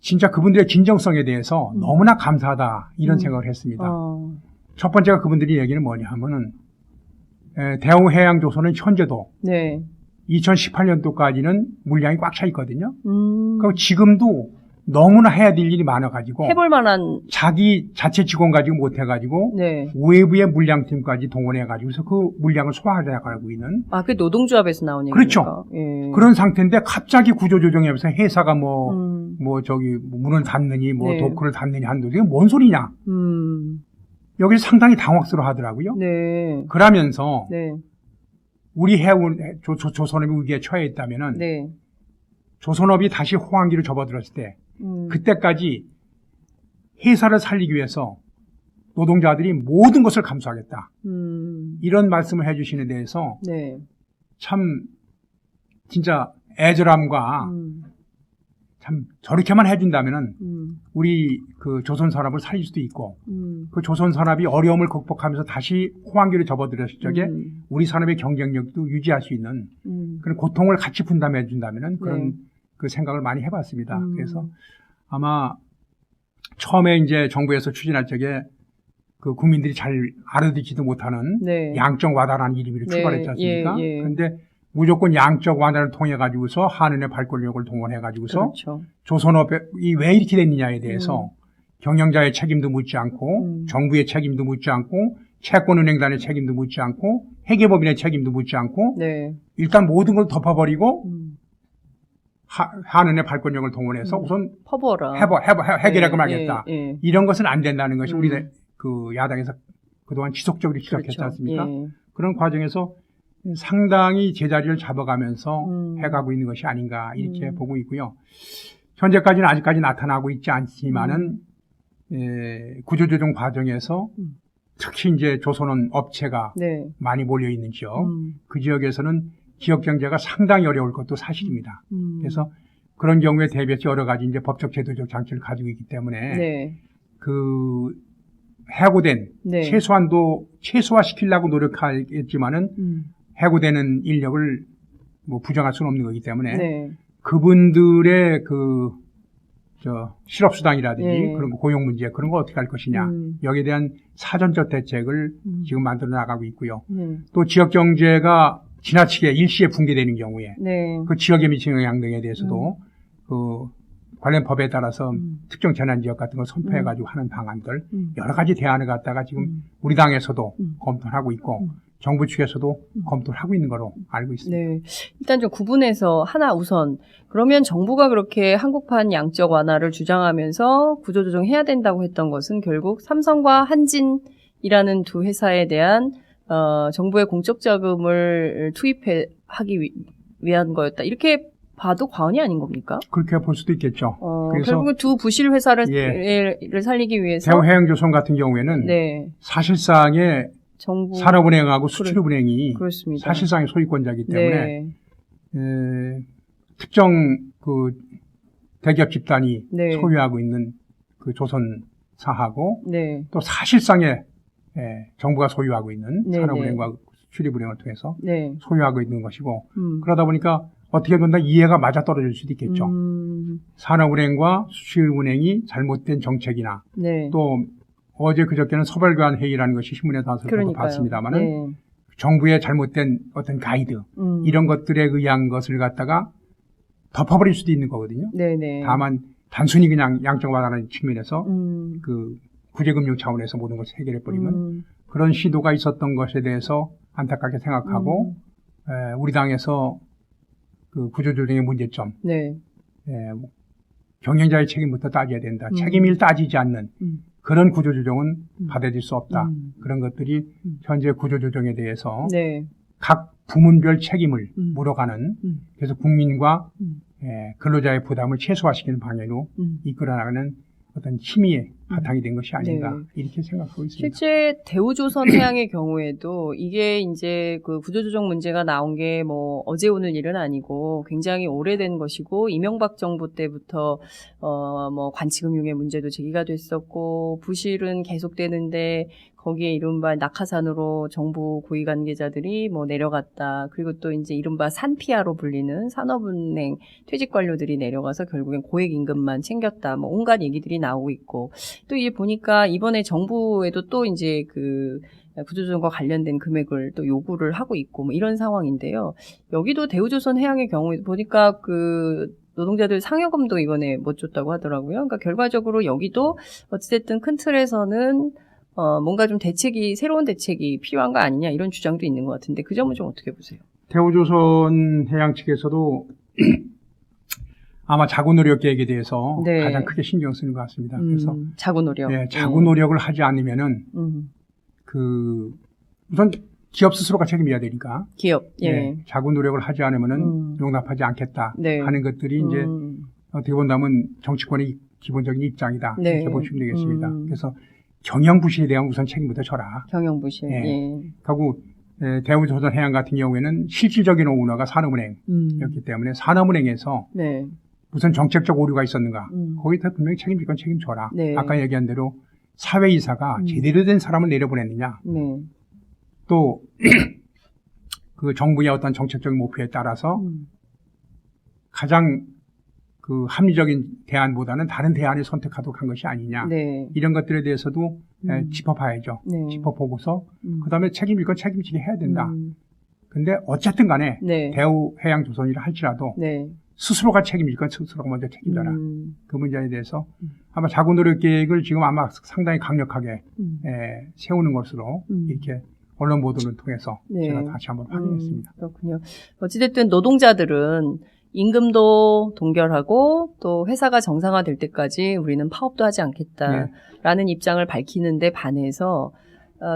진짜 그분들의 진정성에 대해서 너무나 감사하다 이런 생각을 했습니다. 첫 번째가 그분들이 얘기는 뭐냐 하면은 대우해양조선은 현재도 네. 2018년도까지는 물량이 꽉 차 있거든요. 그리고 음. 지금도 너무나 해야 될 일이 많아가지고 해볼 만한. 자기 자체 직원 가지고 못해가지고 네. 외부의 물량팀까지 동원해가지고서 그 물량을 소화하려고 있는 아, 그게 노동조합에서 나온 얘기입니까? 그렇죠. 예. 그런 상태인데 갑자기 구조조정하면서 회사가 음. 문을 닫느니 네. 도크를 닫느니 한도 이게 뭔 소리냐? 여기 상당히 당혹스러워 하더라고요. 네. 그러면서 네. 우리 조선업이 위기에 처해 있다면은 네. 조선업이 다시 호황기를 접어들었을 때 그때까지 회사를 살리기 위해서 노동자들이 모든 것을 감수하겠다. 이런 말씀을 해주시는 데에서 네. 참 진짜 애절함과 참 저렇게만 해준다면은 우리 그 조선 산업을 살릴 수도 있고 그 조선 산업이 어려움을 극복하면서 다시 호황기를 접어들었을 적에 우리 산업의 경쟁력도 유지할 수 있는 그런 고통을 같이 분담해 준다면은 그런 네. 그 생각을 많이 해봤습니다. 그래서 아마 처음에 이제 정부에서 추진할 적에 그 국민들이 잘 알아듣지도 못하는 네. 양적 와다라는 이름으로 네. 출발했지 않습니까? 예, 예. 그런데 무조건 양적 완화를 통해 가지고서 한은의 발권력을 동원해 가지고서 그렇죠. 조선업이 왜 이렇게 됐느냐에 대해서 경영자의 책임도 묻지 않고 정부의 책임도 묻지 않고 채권은행단의 책임도 묻지 않고 회계법인의 책임도 묻지 않고 네. 일단 모든 걸 덮어버리고 한은의 발권력을 동원해서 우선 퍼부어라. 해결하고 말겠다. 예. 이런 것은 안 된다는 것이 우리 그 야당에서 그동안 지속적으로 지적했지 그렇죠. 않습니까? 예. 그런 과정에서 상당히 제자리를 잡아가면서 해가고 있는 것이 아닌가 이렇게 보고 있고요. 현재까지는 아직까지 나타나고 있지 않지만은 구조조정 과정에서 특히 이제 조선원 업체가 네. 많이 몰려 있는 지역, 그 지역에서는 지역 경제가 상당히 어려울 것도 사실입니다. 그래서 그런 경우에 대비해서 여러 가지 이제 법적 제도적 장치를 가지고 있기 때문에 네. 그 해고된 네. 최소한도 최소화시키려고 노력하겠지만은 해고되는 인력을 부정할 수는 없는 거기 때문에 네. 그분들의 실업수당이라든지 네. 그런 고용 문제 그런 거 어떻게 할 것이냐 여기에 대한 사전적 대책을 지금 만들어 나가고 있고요. 또 지역 경제가 지나치게 일시에 붕괴되는 경우에 네. 그 지역에 미치는 영향 등에 대해서도 그 관련 법에 따라서 특정 재난 지역 같은 걸 선포해가지고 하는 방안들 여러 가지 대안을 갖다가 지금 우리 당에서도 검토를 하고 있고 정부 측에서도 검토를 하고 있는 거로 알고 있습니다. 네. 일단 좀 구분해서 하나 우선 그러면 정부가 그렇게 한국판 양적 완화를 주장하면서 구조조정해야 된다고 했던 것은 결국 삼성과 한진이라는 두 회사에 대한 정부의 공적 자금을 투입하기 위한 거였다. 이렇게 봐도 과언이 아닌 겁니까? 그렇게 볼 수도 있겠죠. 그래서 결국 두 부실 회사를 살리기 위해서 대우해양조선 같은 경우에는 네. 사실상의 정부 산업은행하고 수출은행이 그렇습니다. 사실상의 소유권자이기 때문에 네. 특정 그 대기업 집단이 네. 소유하고 있는 그 조선사하고 네. 또 사실상의 정부가 소유하고 있는 네, 산업은행과 수출입은행을 통해서 네. 소유하고 있는 것이고 그러다 보니까 어떻게 보면 이해가 맞아떨어질 수도 있겠죠. 산업은행과 수출은행이 잘못된 정책이나 네. 또 어제 그저께는 서별교환 회의라는 것이 신문에 나와서 봤습니다만은 네. 정부의 잘못된 어떤 가이드 이런 것들에 의한 것을 갖다가 덮어버릴 수도 있는 거거든요. 네네. 다만 단순히 그냥 양적 완화라는 측면에서 그 구제금융 차원에서 모든 것을 해결해 버리면 그런 시도가 있었던 것에 대해서 안타깝게 생각하고 우리 당에서 그 구조조정의 문제점, 네. 뭐 경영자의 책임부터 따져야 된다. 책임을 따지지 않는 그런 구조조정은 받아들일 수 없다. 그런 것들이 현재 구조조정에 대해서 네. 각 부문별 책임을 물어가는 그래서 국민과 근로자의 부담을 최소화시키는 방향으로 이끌어나가는 어떤 힘의 바탕이 된 것이 아닌가 이렇게 생각하고 있습니다. 실제 대우조선 해양의 경우에도 이게 이제 그 구조조정 문제가 나온 게 뭐 어제 오늘 일은 아니고 굉장히 오래된 것이고 이명박 정부 때부터 뭐 관치금융의 문제도 제기가 됐었고 부실은 계속되는데 거기에 이른바 낙하산으로 정부 고위 관계자들이 뭐 내려갔다. 그리고 또 이제 이른바 산피아로 불리는 산업은행 퇴직 관료들이 내려가서 결국엔 고액 임금만 챙겼다. 뭐 온갖 얘기들이 나오고 있고 또 이게 보니까 이번에 정부에도 또 이제 그 구조조정과 관련된 금액을 또 요구를 하고 있고 뭐 이런 상황인데요. 여기도 대우조선 해양의 경우에 보니까 그 노동자들 상여금도 이번에 못 줬다고 하더라고요. 그러니까 결과적으로 여기도 어찌됐든 큰 틀에서는 뭔가 좀 새로운 대책이 필요한 거 아니냐 이런 주장도 있는 것 같은데 그 점은 좀 어떻게 보세요? 대우조선 해양 측에서도 아마 자구노력 계획에 대해서 네. 가장 크게 신경 쓰는 것 같습니다. 그래서 자구노력. 자구노력을 하지 않으면은 우선 기업 스스로가 책임져야 되니까 기업. 예. 자구노력을 하지 않으면은 용납하지 않겠다 네. 하는 것들이 이제 어떻게 본다면 정치권의 기본적인 입장이다 네. 이렇게 보시면 되겠습니다. 그래서 경영부실에 대한 우선 책임부터 져라. 경영부실. 예. 하고 대우조선 해양 같은 경우에는 실질적인 오너가 산업은행이었기 때문에 산업은행에서 네. 무슨 정책적 오류가 있었는가 거기다 분명히 책임질 건 책임져라. 네. 아까 얘기한 대로 사회이사가 제대로 된 사람을 내려보냈느냐 네. 또 그 정부의 어떤 정책적인 목표에 따라서 가장 그 합리적인 대안보다는 다른 대안을 선택하도록 한 것이 아니냐. 네. 이런 것들에 대해서도 짚어봐야죠. 네. 짚어보고서 그다음에 책임질 건 책임지게 해야 된다. 음. 근데 어쨌든 간에 네. 대우해양조선이라 할지라도 네. 스스로가 책임질 건 스스로가 먼저 책임져라. 그 문제에 대해서 아마 자구노력 계획을 지금 아마 상당히 강력하게 세우는 것으로 이렇게 언론 보도를 통해서 네. 제가 다시 한번 확인했습니다. 그렇군요. 어찌됐든 노동자들은 임금도 동결하고 또 회사가 정상화될 때까지 우리는 파업도 하지 않겠다라는 입장을 밝히는데 반해서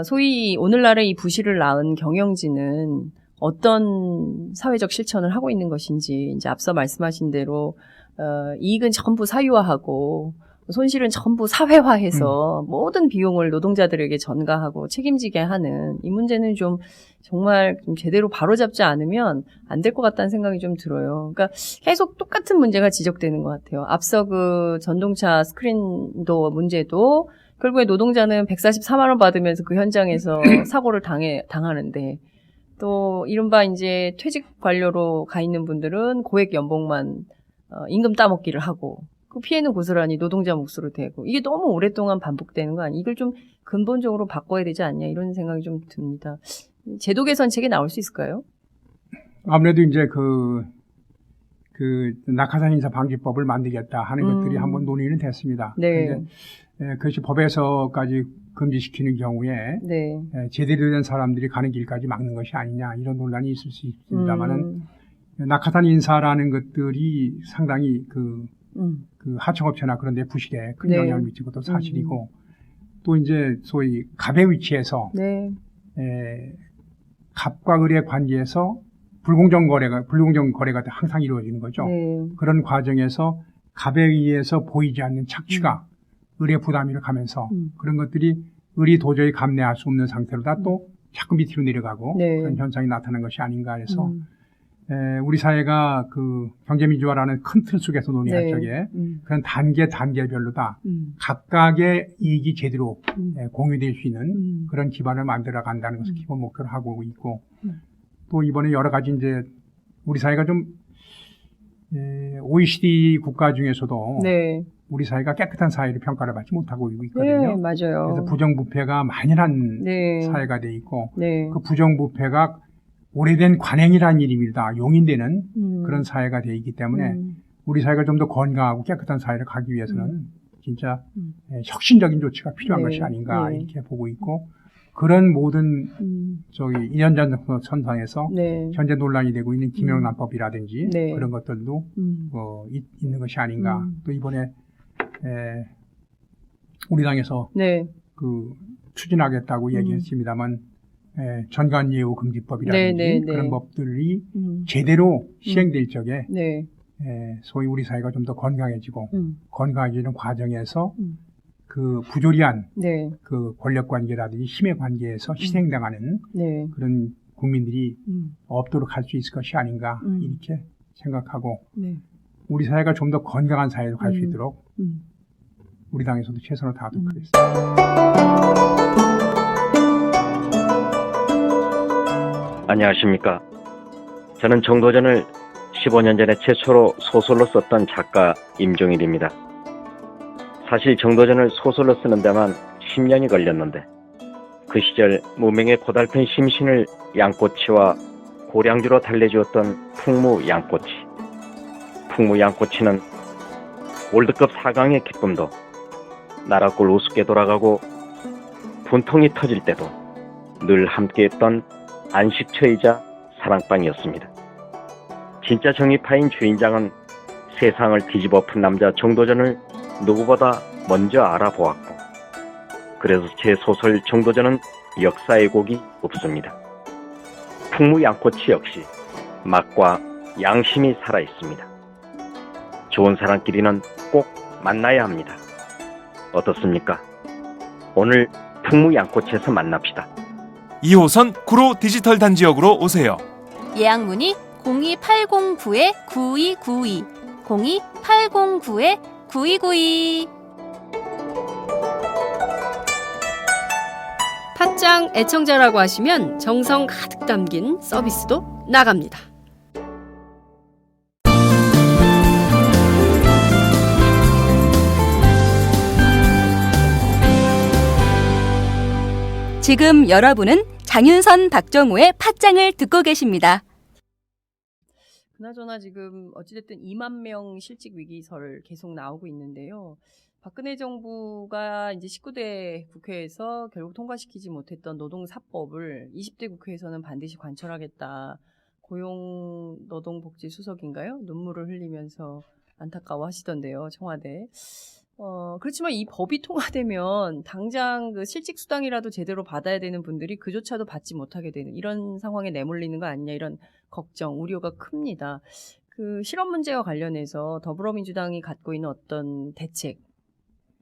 소위 오늘날의 이 부실을 낳은 경영진은 어떤 사회적 실천을 하고 있는 것인지 이제 앞서 말씀하신 대로 이익은 전부 사유화하고 손실은 전부 사회화해서 모든 비용을 노동자들에게 전가하고 책임지게 하는 이 문제는 좀 정말 좀 제대로 바로잡지 않으면 안 될 것 같다는 생각이 좀 들어요. 그러니까 계속 똑같은 문제가 지적되는 것 같아요. 앞서 그 전동차 스크린도 문제도 결국에 노동자는 144만 원 받으면서 그 현장에서 사고를 당하는데 또 이른바 이제 퇴직 관료로 가 있는 분들은 고액 연봉만 임금 따먹기를 하고 그 피해는 고스란히 노동자 몫으로 되고 이게 너무 오랫동안 반복되는 거 아니에요? 이걸 좀 근본적으로 바꿔야 되지 않냐 이런 생각이 좀 듭니다. 제도 개선책이 나올 수 있을까요? 아무래도 이제 그 낙하산 인사 방지법을 만들겠다 하는 것들이 한번 논의는 됐습니다. 네. 근데 그것이 법에서까지 금지시키는 경우에 네. 제대로 된 사람들이 가는 길까지 막는 것이 아니냐 이런 논란이 있을 수 있습니다만은 낙하산 인사라는 것들이 상당히 그 하청업체나 그런 데 부실에 큰 네. 영향을 미친 것도 사실이고 또 이제 소위 갑의 위치에서 네. 갑과 을의 관계에서 불공정 거래가 항상 이루어지는 거죠. 네. 그런 과정에서 갑에 의해서 보이지 않는 착취가 을의 부담으로 가면서 그런 것들이 을이 도저히 감내할 수 없는 상태로다 또 자꾸 밑으로 내려가고 네. 그런 현상이 나타난 것이 아닌가 해서 우리 사회가 그 경제민주화라는 큰 틀 속에서 논의할 네. 적에 그런 단계별로 다 각각의 이익이 제대로 공유될 수 있는 그런 기반을 만들어 간다는 것을 기본 목표로 하고 있고 또 이번에 여러 가지 이제 우리 사회가 좀 OECD 국가 중에서도 네. 우리 사회가 깨끗한 사회를 평가를 받지 못하고 네, 있거든요. 맞아요. 그래서 부정부패가 만연한 네. 사회가 돼 있고 네. 그 부정부패가 오래된 관행이라는 이름이다 용인되는 그런 사회가 돼 있기 때문에 우리 사회가 좀 더 건강하고 깨끗한 사회를 가기 위해서는 진짜 혁신적인 조치가 필요한 네. 것이 아닌가 네. 이렇게 보고 있고 그런 모든 음. 이념전 선상에서 네. 현재 논란이 되고 있는 김영란법이라든지 네. 그런 것들도 있는 것이 아닌가. 또 이번에 우리 당에서 네. 추진하겠다고 얘기했습니다만 전관예우 금지법이라든지 네, 네, 네. 그런 법들이 제대로 시행될 적에 네. 소위 우리 사회가 좀 더 건강해지고 건강해지는 과정에서 음. 그 부조리한 네. 그 권력 관계라든지 힘의 관계에서 희생당하는 네. 그런 국민들이 음. 없도록 할 수 있을 것이 아닌가 이렇게 생각하고 네. 우리 사회가 좀 더 건강한 사회로 갈 수 있도록 음. 우리 당에서도 최선을 다하도록 하겠습니다. 안녕하십니까. 저는 정도전을 15년 전에 최초로 소설로 썼던 작가 임종일입니다. 사실 정도전을 소설로 쓰는 데만 10년이 걸렸는데 그 시절 무명의 고달픈 심신을 양꼬치와 고량주로 달래주었던 풍무 양꼬치. 풍무 양꼬치는 월드컵 4강의 기쁨도 나라골 우습게 돌아가고 분통이 터질 때도 늘 함께했던 안식처이자 사랑방이었습니다. 진짜 정의파인 주인장은 세상을 뒤집어 푼 남자 정도전을 누구보다 먼저 알아보았고 그래서 제 소설 정도전은 역사의 곡이 없습니다. 풍무 양꼬치 역시 맛과 양심이 살아있습니다. 좋은 사람끼리는 꼭 만나야 합니다. 어떻습니까? 오늘 풍무 양꼬치에서 만납시다. 2호선 구로 디지털 단지역으로 오세요. 예약 문의 02809-9292 02809-9292. 팟짱 애청자라고 하시면 정성 가득 담긴 서비스도 나갑니다. 지금 여러분은 장윤선, 박정우의 팟짱을 듣고 계십니다. 그나저나 지금 어찌됐든 2만 명 실직 위기설 계속 나오고 있는데요. 박근혜 정부가 이제 19대 국회에서 결국 통과시키지 못했던 노동사법을 20대 국회에서는 반드시 관철하겠다. 고용노동복지수석인가요? 눈물을 흘리면서 안타까워 하시던데요, 청와대. 그렇지만 이 법이 통과되면 당장 그 실직수당이라도 제대로 받아야 되는 분들이 그조차도 받지 못하게 되는 이런 상황에 내몰리는 거 아니냐 이런 걱정, 우려가 큽니다. 그 실업 문제와 관련해서 더불어민주당이 갖고 있는 어떤 대책이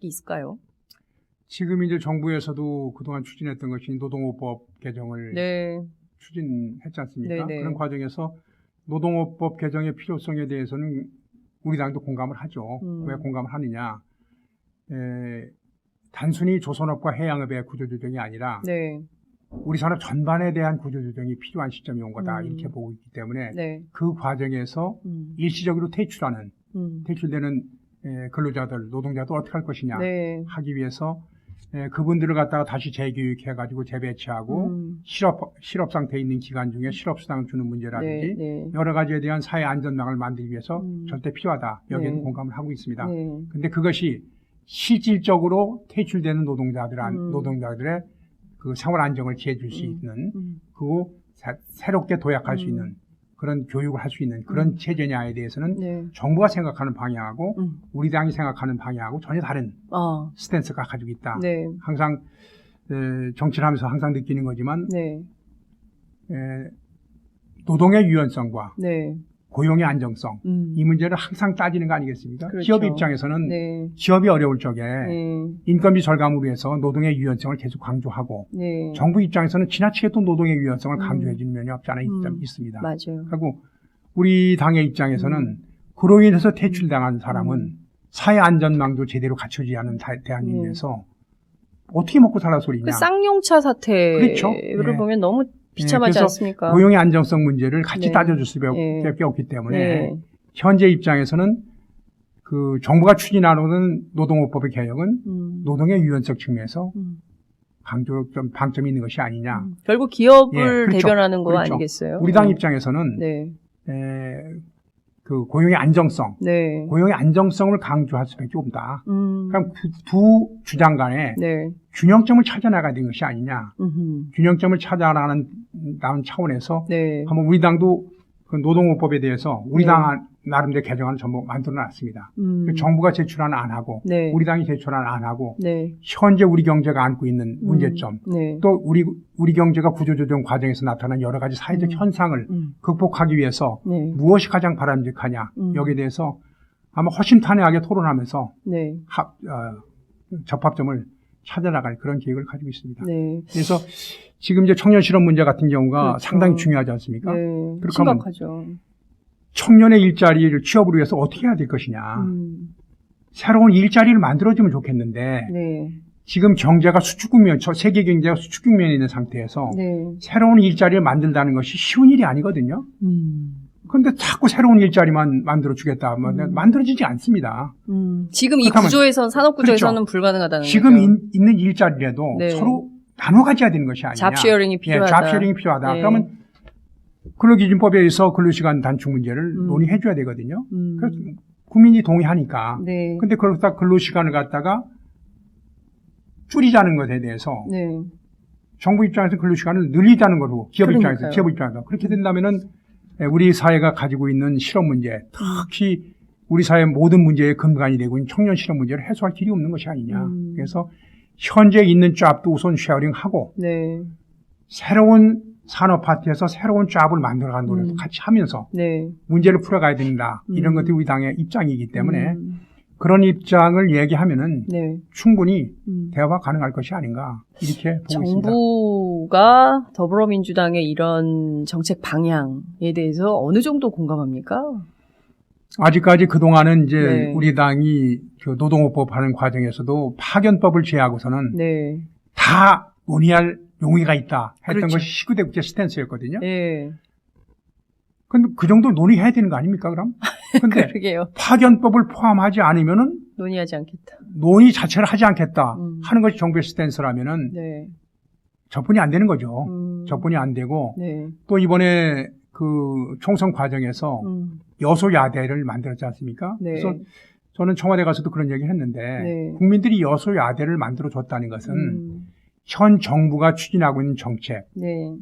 있을까요? 지금 이제 정부에서도 그동안 추진했던 것이 노동호법 개정을 네. 추진했지 않습니까? 네네. 그런 과정에서 노동호법 개정의 필요성에 대해서는 우리 당도 공감을 하죠. 왜 공감을 하느냐? 단순히 조선업과 해양업의 구조조정이 아니라 네. 우리 산업 전반에 대한 구조조정이 필요한 시점이 온 거다 이렇게 보고 있기 때문에 네. 그 과정에서 일시적으로 퇴출되는 근로자들, 노동자들 어떻게 할 것이냐 네. 하기 위해서 그분들을 갖다가 다시 재교육해가지고 재배치하고 실업 상태에 있는 기간 중에 실업수당을 주는 문제라든지 네. 여러 가지에 대한 사회 안전망을 만들기 위해서 절대 필요하다. 여기에는 네. 공감을 하고 있습니다. 네. 근데 그것이 실질적으로 퇴출되는 노동자들의 그 생활 안정을 지어줄 수 있는 그리고 새롭게 도약할 수 있는 그런 교육을 할 수 있는 그런 체제냐에 대해서는 네. 정부가 생각하는 방향하고 우리 당이 생각하는 방향하고 전혀 다른 스탠스가 가지고 있다. 네. 항상 정치를 하면서 항상 느끼는 거지만 네. 노동의 유연성과 네. 고용의 안정성 이 문제를 항상 따지는 거 아니겠습니까? 그렇죠. 기업 입장에서는 네. 기업이 어려울 적에 네. 인건비 절감을 위해서 노동의 유연성을 계속 강조하고 네. 정부 입장에서는 지나치게 또 노동의 유연성을 강조해 주는 면이 없지 않아 있습니다. 맞아요. 그리고 우리 당의 입장에서는 그로 인해서 퇴출당한 사람은 사회 안전망도 제대로 갖춰지지 않은 대한민국에서 어떻게 먹고 살아 소리냐. 그 쌍용차 사태를 그렇죠. 보면 너무 비참하지 그래서 않습니까? 고용의 안정성 문제를 같이 네. 따져줄 수밖에 네. 없기 때문에 네. 현재 입장에서는 그 정부가 추진하는 노동호법의 개혁은 노동의 유연성 측면에서 좀 방점이 있는 것이 아니냐. 결국 기업을 그렇죠. 대변하는 거 그렇죠. 아니겠어요? 우리 당 입장에서는 네. 그 고용의 안정성, 네. 고용의 안정성을 강조할 수밖에 없다. 그럼 두 주장 간에 네. 균형점을 찾아나가야 되는 것이 아니냐. 음흠. 균형점을 찾아나가는 차원에서 네. 한번 우리 당도 그 노동요법에 대해서 우리 네. 당 나름대로 개정안을 전부 만들어놨습니다. 정부가 제출한 안하고 네. 우리 당이 제출한 안하고 네. 현재 우리 경제가 안고 있는 문제점 네. 또 우리 경제가 구조조정 과정에서 나타난 여러 가지 사회적 현상을 극복하기 위해서 네. 무엇이 가장 바람직하냐 여기에 대해서 아마 허심탄회하게 토론하면서 네. 접합점을 찾아나갈 그런 계획을 가지고 있습니다. 네. 그래서 지금 이제 청년 실업 문제 같은 경우가 그렇죠. 상당히 중요하지 않습니까? 네. 그렇게 하면 심각하죠. 청년의 일자리를 취업을 위해서 어떻게 해야 될 것이냐. 새로운 일자리를 만들어주면 좋겠는데 네. 지금 경제가 수축 국면, 세계 경제가 수축 국면에 있는 상태에서 네. 새로운 일자리를 만든다는 것이 쉬운 일이 아니거든요. 그런데 자꾸 새로운 일자리만 만들어주겠다 하면 만들어지지 않습니다. 지금 이 그렇다면- 구조에선 산업구조에서는 그렇죠. 불가능하다는 지금 거죠. 있는 일자리라도 네. 서로 나눠 가져야 되는 것이 아니냐. 잡쉐어링이 필요하다. 잡쉐어링이 필요하다. 네. 그러면 근로기준법에 의해서 근로시간 단축 문제를 논의해 줘야 되거든요. 그래서 국민이 동의하니까. 네. 근데 그렇다 근로시간을 갖다가 줄이자는 것에 대해서 네. 정부 입장에서 근로시간을 늘리자는 거로 기업 그러니까요. 입장에서 기업 입장에서 그렇게 된다면은 우리 사회가 가지고 있는 실업 문제, 특히 우리 사회 모든 문제의 근간이 되고 있는 청년 실업 문제를 해소할 길이 없는 것이 아니냐. 그래서 현재 있는 잡도 우선 쉐어링하고 네. 새로운 산업 파트에서 새로운 잡을 만들어가는 노력도 같이 하면서 네. 문제를 풀어가야 된다. 이런 것들이 우리 당의 입장이기 때문에 그런 입장을 얘기하면은 네. 충분히 대화가 가능할 것이 아닌가 이렇게 보고 있습니다. 정부가 더불어민주당의 이런 정책 방향에 대해서 어느 정도 공감합니까? 아직까지 그동안은 이제 네. 우리 당이 그 노동요법 하는 과정에서도 파견법을 제하고서는 네. 다 논의할 용의가 있다 했던 그렇죠. 것이 19대 국회 스탠스였거든요. 네. 근데 그 정도 논의해야 되는 거 아닙니까, 그럼? 근데 그러게요. 파견법을 포함하지 않으면은 논의하지 않겠다. 논의 자체를 하지 않겠다 음. 하는 것이 정부의 스탠스라면은 네. 접근이 안 되는 거죠. 접근이 안 되고 네. 또 이번에 그 총선 과정에서 여소야대를 만들었지 않습니까? 네. 그래서 저는 청와대 가서도 그런 얘기 했는데 네. 국민들이 여소야대를 만들어줬다는 것은 현 정부가 추진하고 있는 정책 네.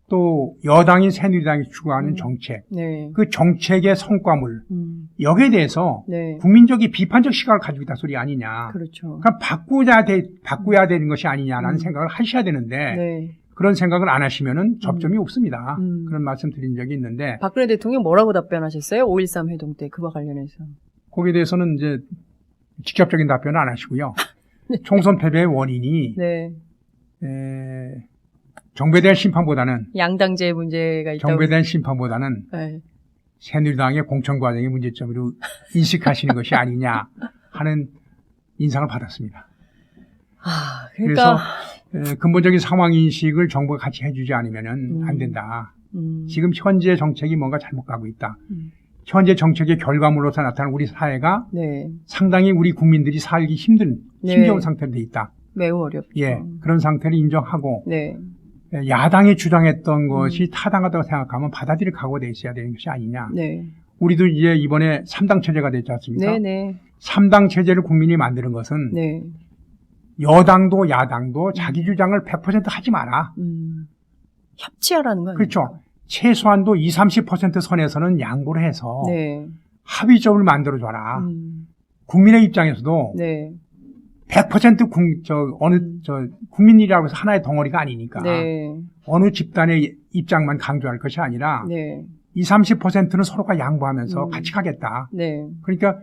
또 여당인 새누리당이 추구하는 정책 네. 그 정책의 성과물 여기에 대해서 네. 국민적인 비판적 시각을 가지고 있다 소리 아니냐. 그렇죠. 그러니까 바꿔야 되는 것이 아니냐라는 생각을 하셔야 되는데 네. 그런 생각을 안 하시면은 접점이 없습니다. 그런 말씀 드린 적이 있는데 박근혜 대통령 뭐라고 답변하셨어요? 5.13 회동 때 그와 관련해서. 거기에 대해서는 이제 직접적인 답변은 안 하시고요. 총선 패배의 원인이 네. 정부에 대한 심판보다는 양당제 문제가 있다고. 정부에 대한 심판보다는 네. 새누리당의 공천 과정의 문제점으로 인식하시는 것이 아니냐 하는 인상을 받았습니다. 아, 그러니까 그래서 근본적인 상황 인식을 정부가 같이 해주지 않으면은 안 된다. 지금 현재 정책이 뭔가 잘못 가고 있다. 현재 정책의 결과물로서 나타나는 우리 사회가 네. 상당히 우리 국민들이 살기 힘든 네. 힘겨운 상태로 돼 있다. 매우 어렵죠. 예, 그런 상태를 인정하고 네. 야당이 주장했던 것이 타당하다고 생각하면 받아들일 각오가 돼 있어야 되는 것이 아니냐. 네. 우리도 이제 이번에 3당 체제가 됐지 않습니까? 네, 네. 3당 체제를 국민이 만드는 것은 네. 여당도 야당도 자기 주장을 100% 하지 마라. 협치하라는 거 아니에요? 그렇죠. 최소한도 20, 30% 선에서는 양보를 해서 네. 합의점을 만들어줘라. 국민의 입장에서도 네. 100% 국민이라고 해서 하나의 덩어리가 아니니까 네. 어느 집단의 입장만 강조할 것이 아니라 네. 20, 30%는 서로가 양보하면서 같이 가겠다. 네. 그러니까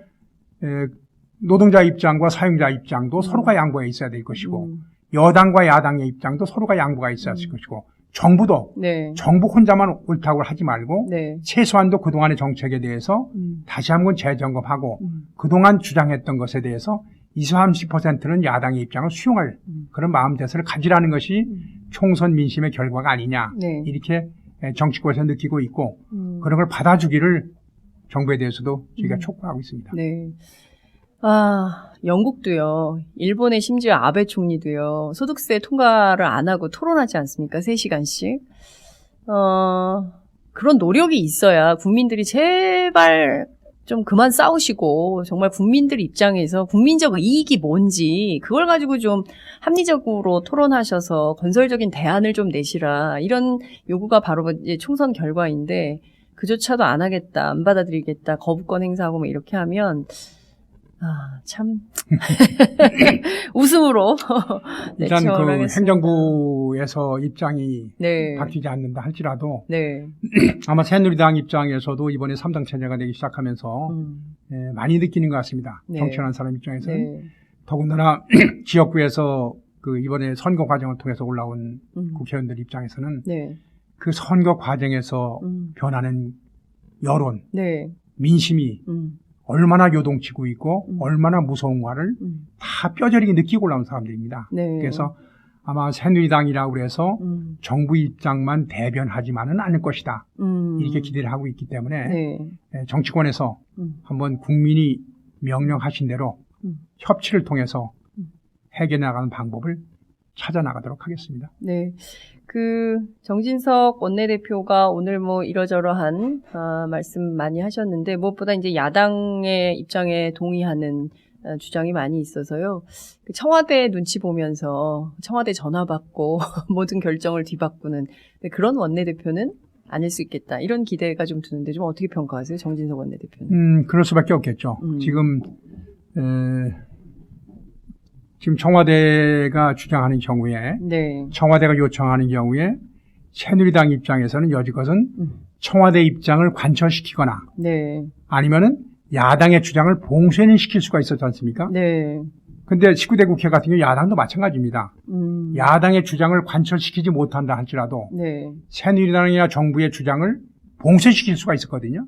노동자 입장과 사용자 입장도 서로가 양보해 있어야 될 것이고 여당과 야당의 입장도 서로가 양보가 있어야 할 것이고 정부도 네. 정부 혼자만 옳다고 하지 말고 네. 최소한도 그동안의 정책에 대해서 다시 한번 재점검하고 그동안 주장했던 것에 대해서 20, 30%는 야당의 입장을 수용할 그런 마음대서를 가지라는 것이 총선 민심의 결과가 아니냐. 네. 이렇게 정치권에서 느끼고 있고 그런 걸 받아주기를 정부에 대해서도 저희가 촉구하고 있습니다. 네. 아, 영국도요. 일본의 심지어 아베 총리도요. 소득세 통과를 안 하고 토론하지 않습니까? 3시간씩. 그런 노력이 있어야 국민들이 제발 좀 그만 싸우시고 정말 국민들 입장에서 국민적 이익이 뭔지 그걸 가지고 좀 합리적으로 토론하셔서 건설적인 대안을 좀 내시라. 이런 요구가 바로 이제 총선 결과인데 그조차도 안 하겠다, 안 받아들이겠다, 거부권 행사하고 뭐 이렇게 하면 참 웃음으로 네, 일단 그 하겠습니다. 행정부에서 입장이 네. 바뀌지 않는다 할지라도 네. 아마 새누리당 입장에서도 이번에 3당 체제가 되기 시작하면서 많이 느끼는 것 같습니다. 네. 정치하는 사람 입장에서는. 네. 더군다나 지역구에서 그 이번에 선거 과정을 통해서 올라온 국회의원들 입장에서는 네. 그 선거 과정에서 변하는 여론, 네. 민심이 얼마나 요동치고 있고 얼마나 무서운가를 다 뼈저리게 느끼고 올라온 사람들입니다. 네. 그래서 아마 새누리당이라고 그래서 정부 입장만 대변하지만은 않을 것이다. 이렇게 기대를 하고 있기 때문에 네. 정치권에서 한번 국민이 명령하신 대로 협치를 통해서 해결해 나가는 방법을 찾아 나가도록 하겠습니다. 네. 그 정진석 원내대표가 오늘 뭐 이러저러한 말씀 많이 하셨는데 무엇보다 이제 야당의 입장에 동의하는 주장이 많이 있어서요. 그 청와대 눈치 보면서 청와대 전화 받고 모든 결정을 뒤바꾸는 그런 원내대표는 아닐 수 있겠다. 이런 기대가 좀 드는데 좀 어떻게 평가하세요? 정진석 원내대표는. 그럴 수밖에 없겠죠. 지금 청와대가 주장하는 경우에 네. 청와대가 요청하는 경우에 새누리당 입장에서는 여지껏은 청와대 입장을 관철시키거나 네. 아니면은 야당의 주장을 봉쇄는 시킬 수가 있었지 않습니까? 네. 근데 19대 국회 같은 경우 야당도 마찬가지입니다. 음. 야당의 주장을 관철시키지 못한다 할지라도 네. 새누리당이나 정부의 주장을 봉쇄시킬 수가 있었거든요.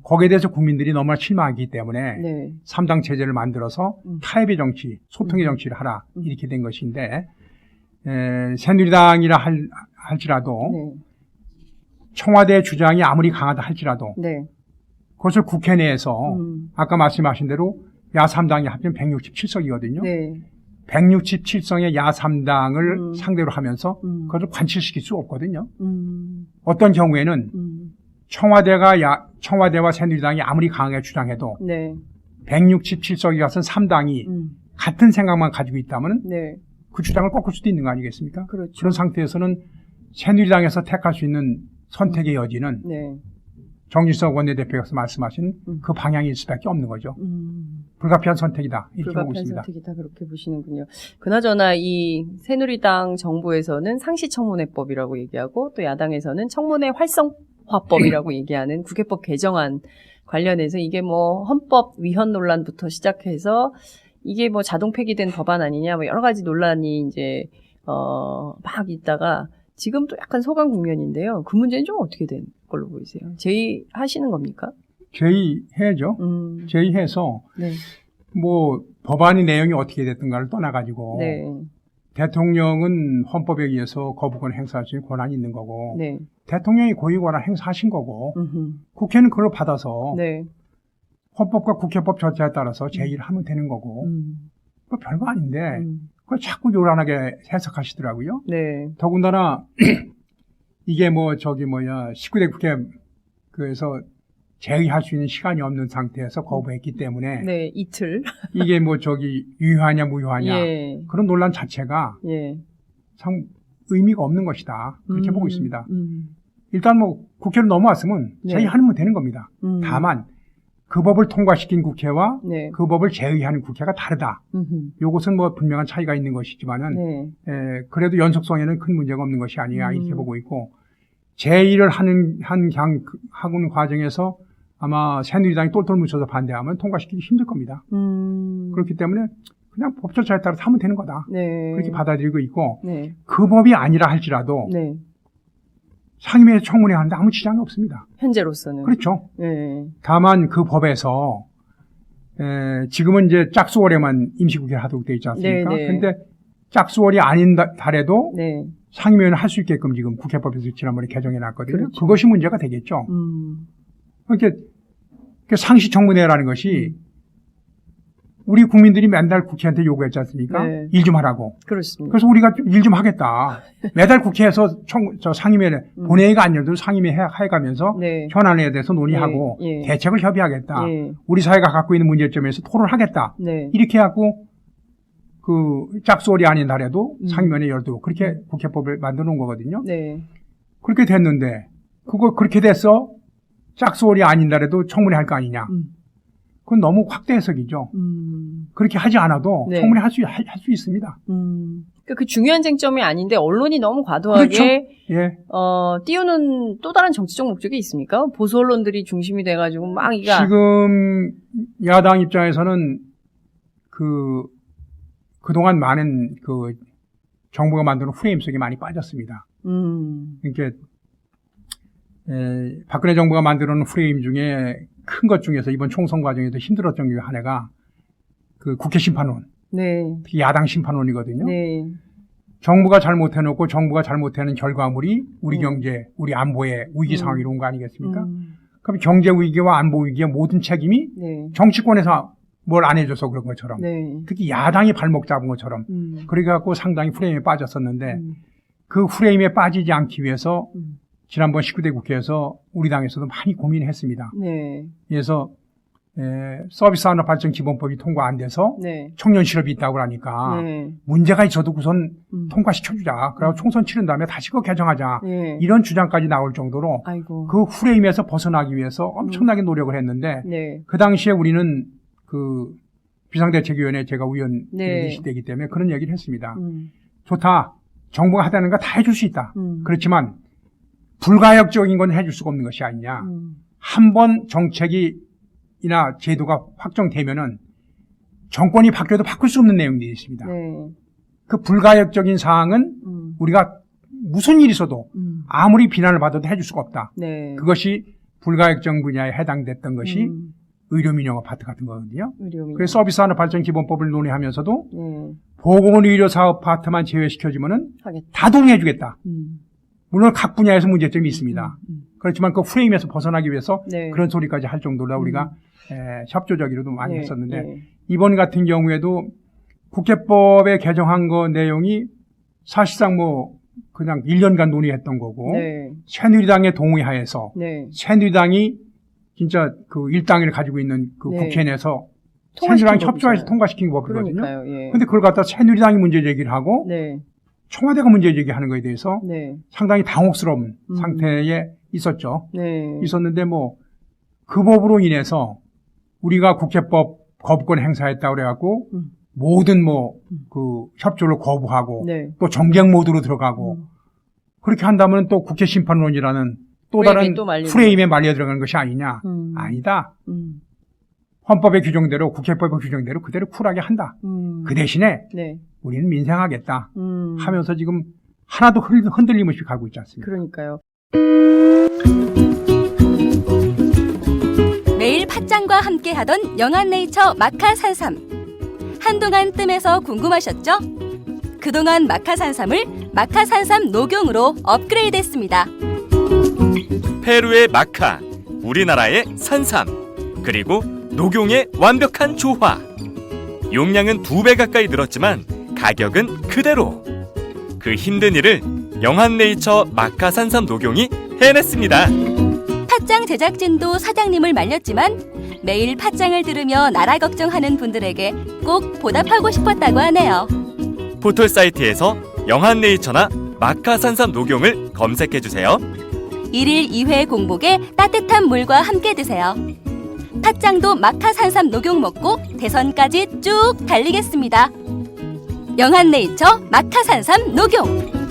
거기에 대해서 국민들이 너무나 실망하기 때문에 네. 3당 체제를 만들어서 타협의 정치, 소통의 정치를 하라 이렇게 된 것인데 새누리당이라 할지라도 네. 청와대 주장이 아무리 강하다 할지라도 네. 그것을 국회 내에서 아까 말씀하신 대로 야3당이 합치면 167석이거든요. 네. 167석의 야3당을 상대로 하면서 그것을 관철시킬 수 없거든요. 어떤 경우에는 청와대와 새누리당이 아무리 강하게 주장해도 네. 167석이 같은 3당이 같은 생각만 가지고 있다면 네. 그 주장을 꺾을 수도 있는 거 아니겠습니까? 그렇죠. 그런 상태에서는 새누리당에서 택할 수 있는 선택의 여지는 네. 정진석 원내대표께서 말씀하신 그 방향일 수밖에 없는 거죠. 불가피한 선택이다 이렇게 보고 불가피한 있습니다. 선택이다 그렇게 보시는군요. 그나저나 이 새누리당 정부에서는 상시청문회법이라고 얘기하고 또 야당에서는 청문회 활성화법이라고 얘기하는 국회법 개정안 관련해서 이게 뭐 헌법 위헌 논란부터 시작해서 이게 뭐 자동 폐기된 법안 아니냐 뭐 여러 가지 논란이 이제 막 있다가 지금 또 약간 소강 국면인데요. 그 문제는 좀 어떻게 된 걸로 보이세요? 제의하시는 겁니까? 제의해야죠. 제의해서 네. 뭐 법안의 내용이 어떻게 됐든가를 떠나가지고 네. 대통령은 헌법에 의해서 거부권 행사할 수 있는 권한이 있는 거고 네. 대통령이 고유권한 행사하신 거고 국회는 그걸 받아서 네. 헌법과 국회법 절차에 따라서 제의를 하면 되는 거고 뭐 별거 아닌데 그걸 자꾸 요란하게 해석하시더라고요. 네. 더군다나 이게 19대 국회 그래서 제의할 수 있는 시간이 없는 상태에서 거부했기 때문에 네, 이틀. 이게 유효하냐 무효하냐 예. 그런 논란 자체가 예. 참 의미가 없는 것이다 그렇게 보고 있습니다. 일단 국회로 넘어왔으면 네. 제의하면 되는 겁니다. 다만 그 법을 통과시킨 국회와 네. 그 법을 제의하는 국회가 다르다. 요것은 분명한 차이가 있는 것이지만은 네. 그래도 연속성에는 큰 문제가 없는 것이 아니냐 이렇게 보고 있고 제의를 하는 과정에서 아마 새누리당이 똘똘 뭉쳐서 반대하면 통과시키기 힘들 겁니다. 그렇기 때문에 그냥 법 절차에 따라서 하면 되는 거다. 네. 그렇게 받아들이고 있고 네. 그 법이 아니라 할지라도 네. 상임위에서 청문회 하는데 아무 지장이 없습니다. 현재로서는. 그렇죠. 네. 다만 그 법에서 지금은 이제 짝수월에만 임시국회를 하도록 되어 있지 않습니까? 네, 네. 근데 짝수월이 아닌 달에도 네. 상임위원회는 할 수 있게끔 지금 국회법에서 지난번에 개정해 놨거든요. 그렇죠. 그것이 문제가 되겠죠. 그러니까 상시 청문회라는 것이 우리 국민들이 맨날 국회한테 요구했지 않습니까? 네. 일 좀 하라고. 그렇습니다. 그래서 우리가 일 좀 하겠다. 매달 국회에서 상임위에 본회의가 안 열도 상임위 해가면서 네. 현안에 대해서 논의하고 예. 대책을 협의하겠다. 예. 우리 사회가 갖고 있는 문제점에서 토론하겠다. 네. 이렇게 하고 그 짝수월이 아닌 날에도 상임위원회 열도 그렇게 국회법을 만들어 놓은 거거든요. 네. 그렇게 됐는데 그거 그렇게 됐어? 짝수월이 아닌 날에도 청문회 할 거 아니냐? 그건 너무 확대 해석이죠. 그렇게 하지 않아도 네. 청문회 할 수 있습니다. 그러니까 그 중요한 쟁점이 아닌데 언론이 너무 과도하게 그렇죠. 예. 띄우는 또 다른 정치적 목적이 있습니까? 보수 언론들이 돼가지고 막 이가 지금 야당 입장에서는 그동안 많은 정부가 만드는 프레임 속에 많이 빠졌습니다. 그러니까 박근혜 정부가 만들어 놓은 프레임 중에 큰 것 중에서 이번 총선 과정에도 힘들었던 게 하나가 그 국회 심판원, 네. 특히 야당 심판원이거든요. 네. 정부가 잘못해놓고 정부가 잘못하는 결과물이 우리 경제, 우리 안보에 위기 상황이 온 거 아니겠습니까? 그럼 경제 위기와 안보 위기의 모든 책임이 네. 정치권에서 뭘 안 해줘서 그런 것처럼 네. 특히 야당이 발목 잡은 것처럼 그래갖고 상당히 프레임에 빠졌었는데 그 프레임에 빠지지 않기 위해서 지난번 19대 국회에서 우리 당에서도 많이 고민했습니다. 네. 그래서 서비스 산업 발전 기본법이 통과 안 돼서 네. 청년 실업이 있다고 하니까 네. 문제가 있어도 우선 통과시켜주자. 그리고 총선 치른 다음에 다시 그거 개정하자. 네. 이런 주장까지 나올 정도로 아이고. 그 프레임에서 벗어나기 위해서 엄청나게 노력을 했는데 네. 그 당시에 우리는 그 비상대책위원회 제가 위원이 네. 시대이기 때문에 그런 얘기를 했습니다. 좋다. 정부가 하다는 거 다 해줄 수 있다. 그렇지만 불가역적인 건 해줄 수가 없는 것이 아니냐. 한 번 정책이나 제도가 확정되면은 정권이 바뀌어도 바꿀 수 없는 내용들이 있습니다. 네. 그 불가역적인 사항은 우리가 무슨 일이 있어도 아무리 비난을 받아도 해줄 수가 없다. 네. 그것이 불가역적 분야에 해당됐던 것이 의료민영 아파트 같은 거거든요. 의료민영. 그래서 서비스산업 발전 기본법을 논의하면서도 네. 보건의료사업 파트만 제외시켜주면은 하겠다. 다 동의해주겠다. 물론 각 분야에서 문제점이 있습니다. 그렇지만 그 프레임에서 벗어나기 위해서 네. 그런 소리까지 할 정도로 우리가 협조적으로도 많이 네. 했었는데 네. 이번 같은 경우에도 국회법에 개정한 거 내용이 사실상 뭐 그냥 1년간 논의했던 거고 네. 새누리당의 동의하에서 네. 새누리당이 진짜 그 일당을 가지고 있는 그 네. 국회 내에서 통과시킨 새누리당이 법이잖아요. 협조해서 통과시킨 법이거든요. 그러니까요. 예. 근데 그걸 갖다 새누리당이 문제 제기를 하고 네. 청와대가 문제 제기하는 거에 대해서 네. 상당히 당혹스러운 상태에 있었죠. 네. 있었는데 뭐 그 법으로 인해서 우리가 국회법 거부권 행사했다고 그래갖고 모든 뭐 그 협조를 거부하고 네. 또 정쟁 모드로 들어가고 그렇게 한다면 또 국회 심판론이라는 또 다른 프레임이 또 말리는 프레임에 말려 들어가는 것이 아니냐. 아니다. 헌법의 규정대로 국회법의 규정대로 그대로 쿨하게 한다. 그 대신에 네. 우리는 민생하겠다 하면서 지금 하나도 흔들림 없이 가고 있지 않습니까? 그러니까요. 매일 팥짱과 함께하던 영한네이처 마카산삼. 한동안 뜸해서 궁금하셨죠? 그동안 마카산삼을 마카산삼 녹용으로 업그레이드했습니다. 페루의 마카, 우리나라의 산삼, 그리고 녹용의 완벽한 조화. 용량은 2배 가까이 늘었지만 가격은 그대로. 그 힘든 일을 영한네이처 마카산삼 녹용이 해냈습니다. 팥짱 제작진도 사장님을 말렸지만 매일 팥짱을 들으며 나라 걱정하는 분들에게 꼭 보답하고 싶었다고 하네요. 포털 사이트에서 영한네이처나 마카산삼 녹용을 검색해주세요. 1일 2회 공복에 따뜻한 물과 함께 드세요. 팥짱도 마카산삼 녹용 먹고 대선까지 쭉 달리겠습니다. 영한네이처 마카산삼 녹용.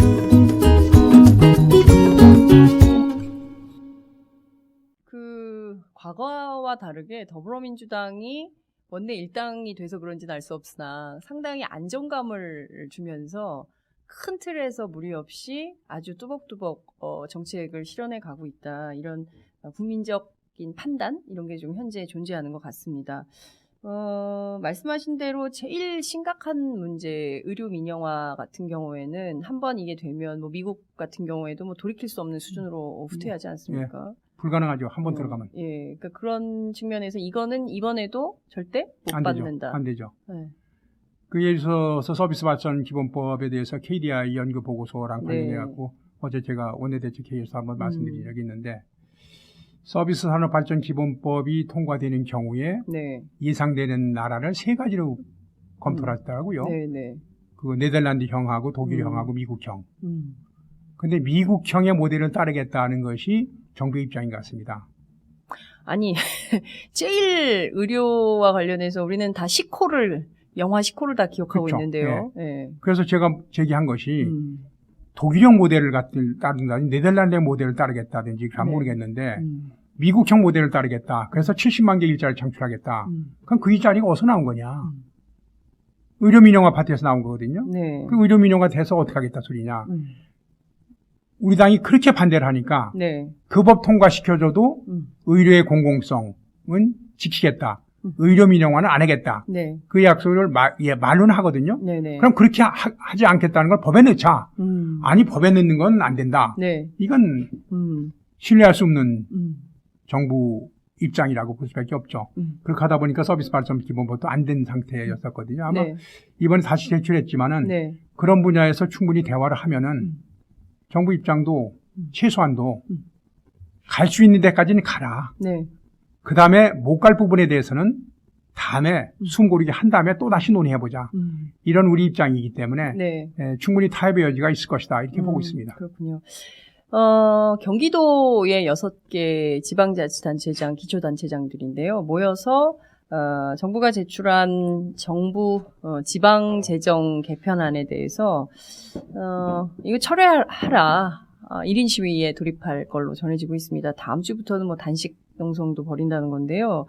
과거와 다르게 더불어민주당이 원내 일당이 돼서 그런지는 알 수 없으나 상당히 안정감을 주면서 큰 틀에서 무리 없이 아주 뚜벅뚜벅 정책을 실현해 가고 있다. 이런 국민적인 판단 이런 게 좀 현재 존재하는 것 같습니다. 말씀하신 대로 제일 심각한 문제 의료 민영화 같은 경우에는 한번 이게 되면 뭐 미국 같은 경우에도 뭐 돌이킬 수 없는 수준으로 후퇴하지 않습니까? 불가능하죠. 한번 들어가면. 예, 그러니까 그런 측면에서 이거는 이번에도 절대 못 안 되죠. 받는다. 안 되죠. 네. 그 예를 들어서 서비스 발전 기본법에 대해서 KDI 연구 보고서랑 관련해 갖고 어제 제가 원내대책회의에서 한번 말씀드린 적이 있는데 서비스 산업 발전 기본법이 통과되는 경우에 네. 예상되는 나라를 세 가지로 검토를 하더라고요. 네, 네. 그 네덜란드형하고 독일형하고 미국형. 음. 근데 미국형의 모델을 따르겠다는 것이 정부의 입장인 것 같습니다. 아니, 제일 의료와 관련해서 우리는 다 시코를, 영화 시코를 다 기억하고 그렇죠. 있는데요. 예. 그래서 제가 제기한 것이 독일형 모델을 따른다든지 네덜란드의 모델을 따르겠다든지 잘 네. 모르겠는데 미국형 모델을 따르겠다. 그래서 70만 개 일자리를 창출하겠다. 그럼 그 일자리가 어디서 나온 거냐? 의료민영화 파트에서 나온 거거든요. 네. 그 의료민영화 돼서 어떻게 하겠다 소리냐? 우리 당이 그렇게 반대를 하니까 네. 그 법 통과시켜줘도 의료의 공공성은 지키겠다. 의료민영화는 안 하겠다. 네. 그 약속을 말로는 하거든요. 네네. 그럼 그렇게 하지 않겠다는 걸 법에 넣자. 아니 법에 넣는 건 안 된다. 네. 이건 신뢰할 수 없는 정부 입장이라고 볼 수밖에 없죠. 그렇게 하다 보니까 서비스 발전 기본법도 안 된 상태였었거든요. 아마 네. 이번에 다시 제출했지만은 네. 그런 분야에서 충분히 대화를 하면은 정부 입장도 최소한도 갈 수 있는 데까지는 가라. 네. 그 다음에 못 갈 부분에 대해서는 다음에 숨 고르게 한 다음에 또 다시 논의해보자. 이런 우리 입장이기 때문에 네. 충분히 타협의 여지가 있을 것이다. 이렇게 보고 있습니다. 그렇군요. 경기도의 6개 지방자치단체장, 기초단체장들인데요. 모여서 정부가 제출한 정부 지방재정 개편안에 대해서 이거 철회하라. 1인 시위에 돌입할 걸로 전해지고 있습니다. 다음 주부터는 뭐 단식 농성도 벌인다는 건데요.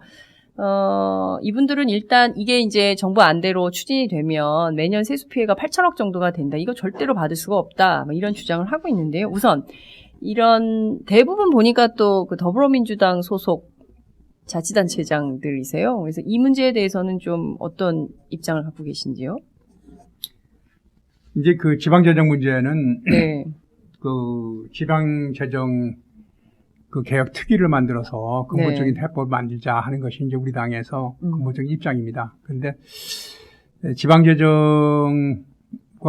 이분들은 일단 이게 이제 정부 안대로 추진이 되면 매년 세수 피해가 8천억 정도가 된다. 이거 절대로 받을 수가 없다. 뭐 이런 주장을 하고 있는데요. 우선 이런 대부분 보니까 또 그 더불어민주당 소속 자치단체장들이세요. 그래서 이 문제에 대해서는 좀 어떤 입장을 갖고 계신지요? 이제 그 지방재정 문제는 네. 그 지방재정 그 개혁 특위를 만들어서 근본적인 해법을 만들자 하는 것이 이제 우리 당에서 근본적인 입장입니다. 그런데 지방재정과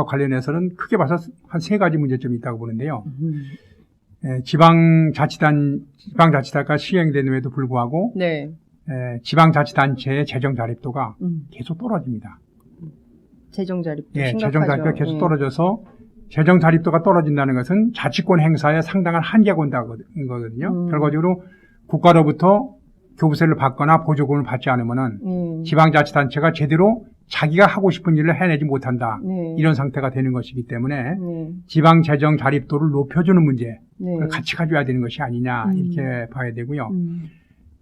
관련해서는 크게 봐서 한 세 가지 문제점이 있다고 보는데요. 지방자치단체가 시행된 후에도 불구하고 네. 지방자치단체의 재정 자립도가 계속 떨어집니다. 재정 자립도 예, 심각하죠. 재정 자립도가 계속 떨어져서 재정 자립도가 떨어진다는 것은 자치권 행사에 상당한 한계가 온다는 거거든요. 결과적으로 국가로부터 교부세를 받거나 보조금을 받지 않으면은 지방자치단체가 제대로 자기가 하고 싶은 일을 해내지 못한다. 네. 이런 상태가 되는 것이기 때문에 네. 지방재정 자립도를 높여주는 문제를 네. 같이 가져야 되는 것이 아니냐 이렇게 봐야 되고요.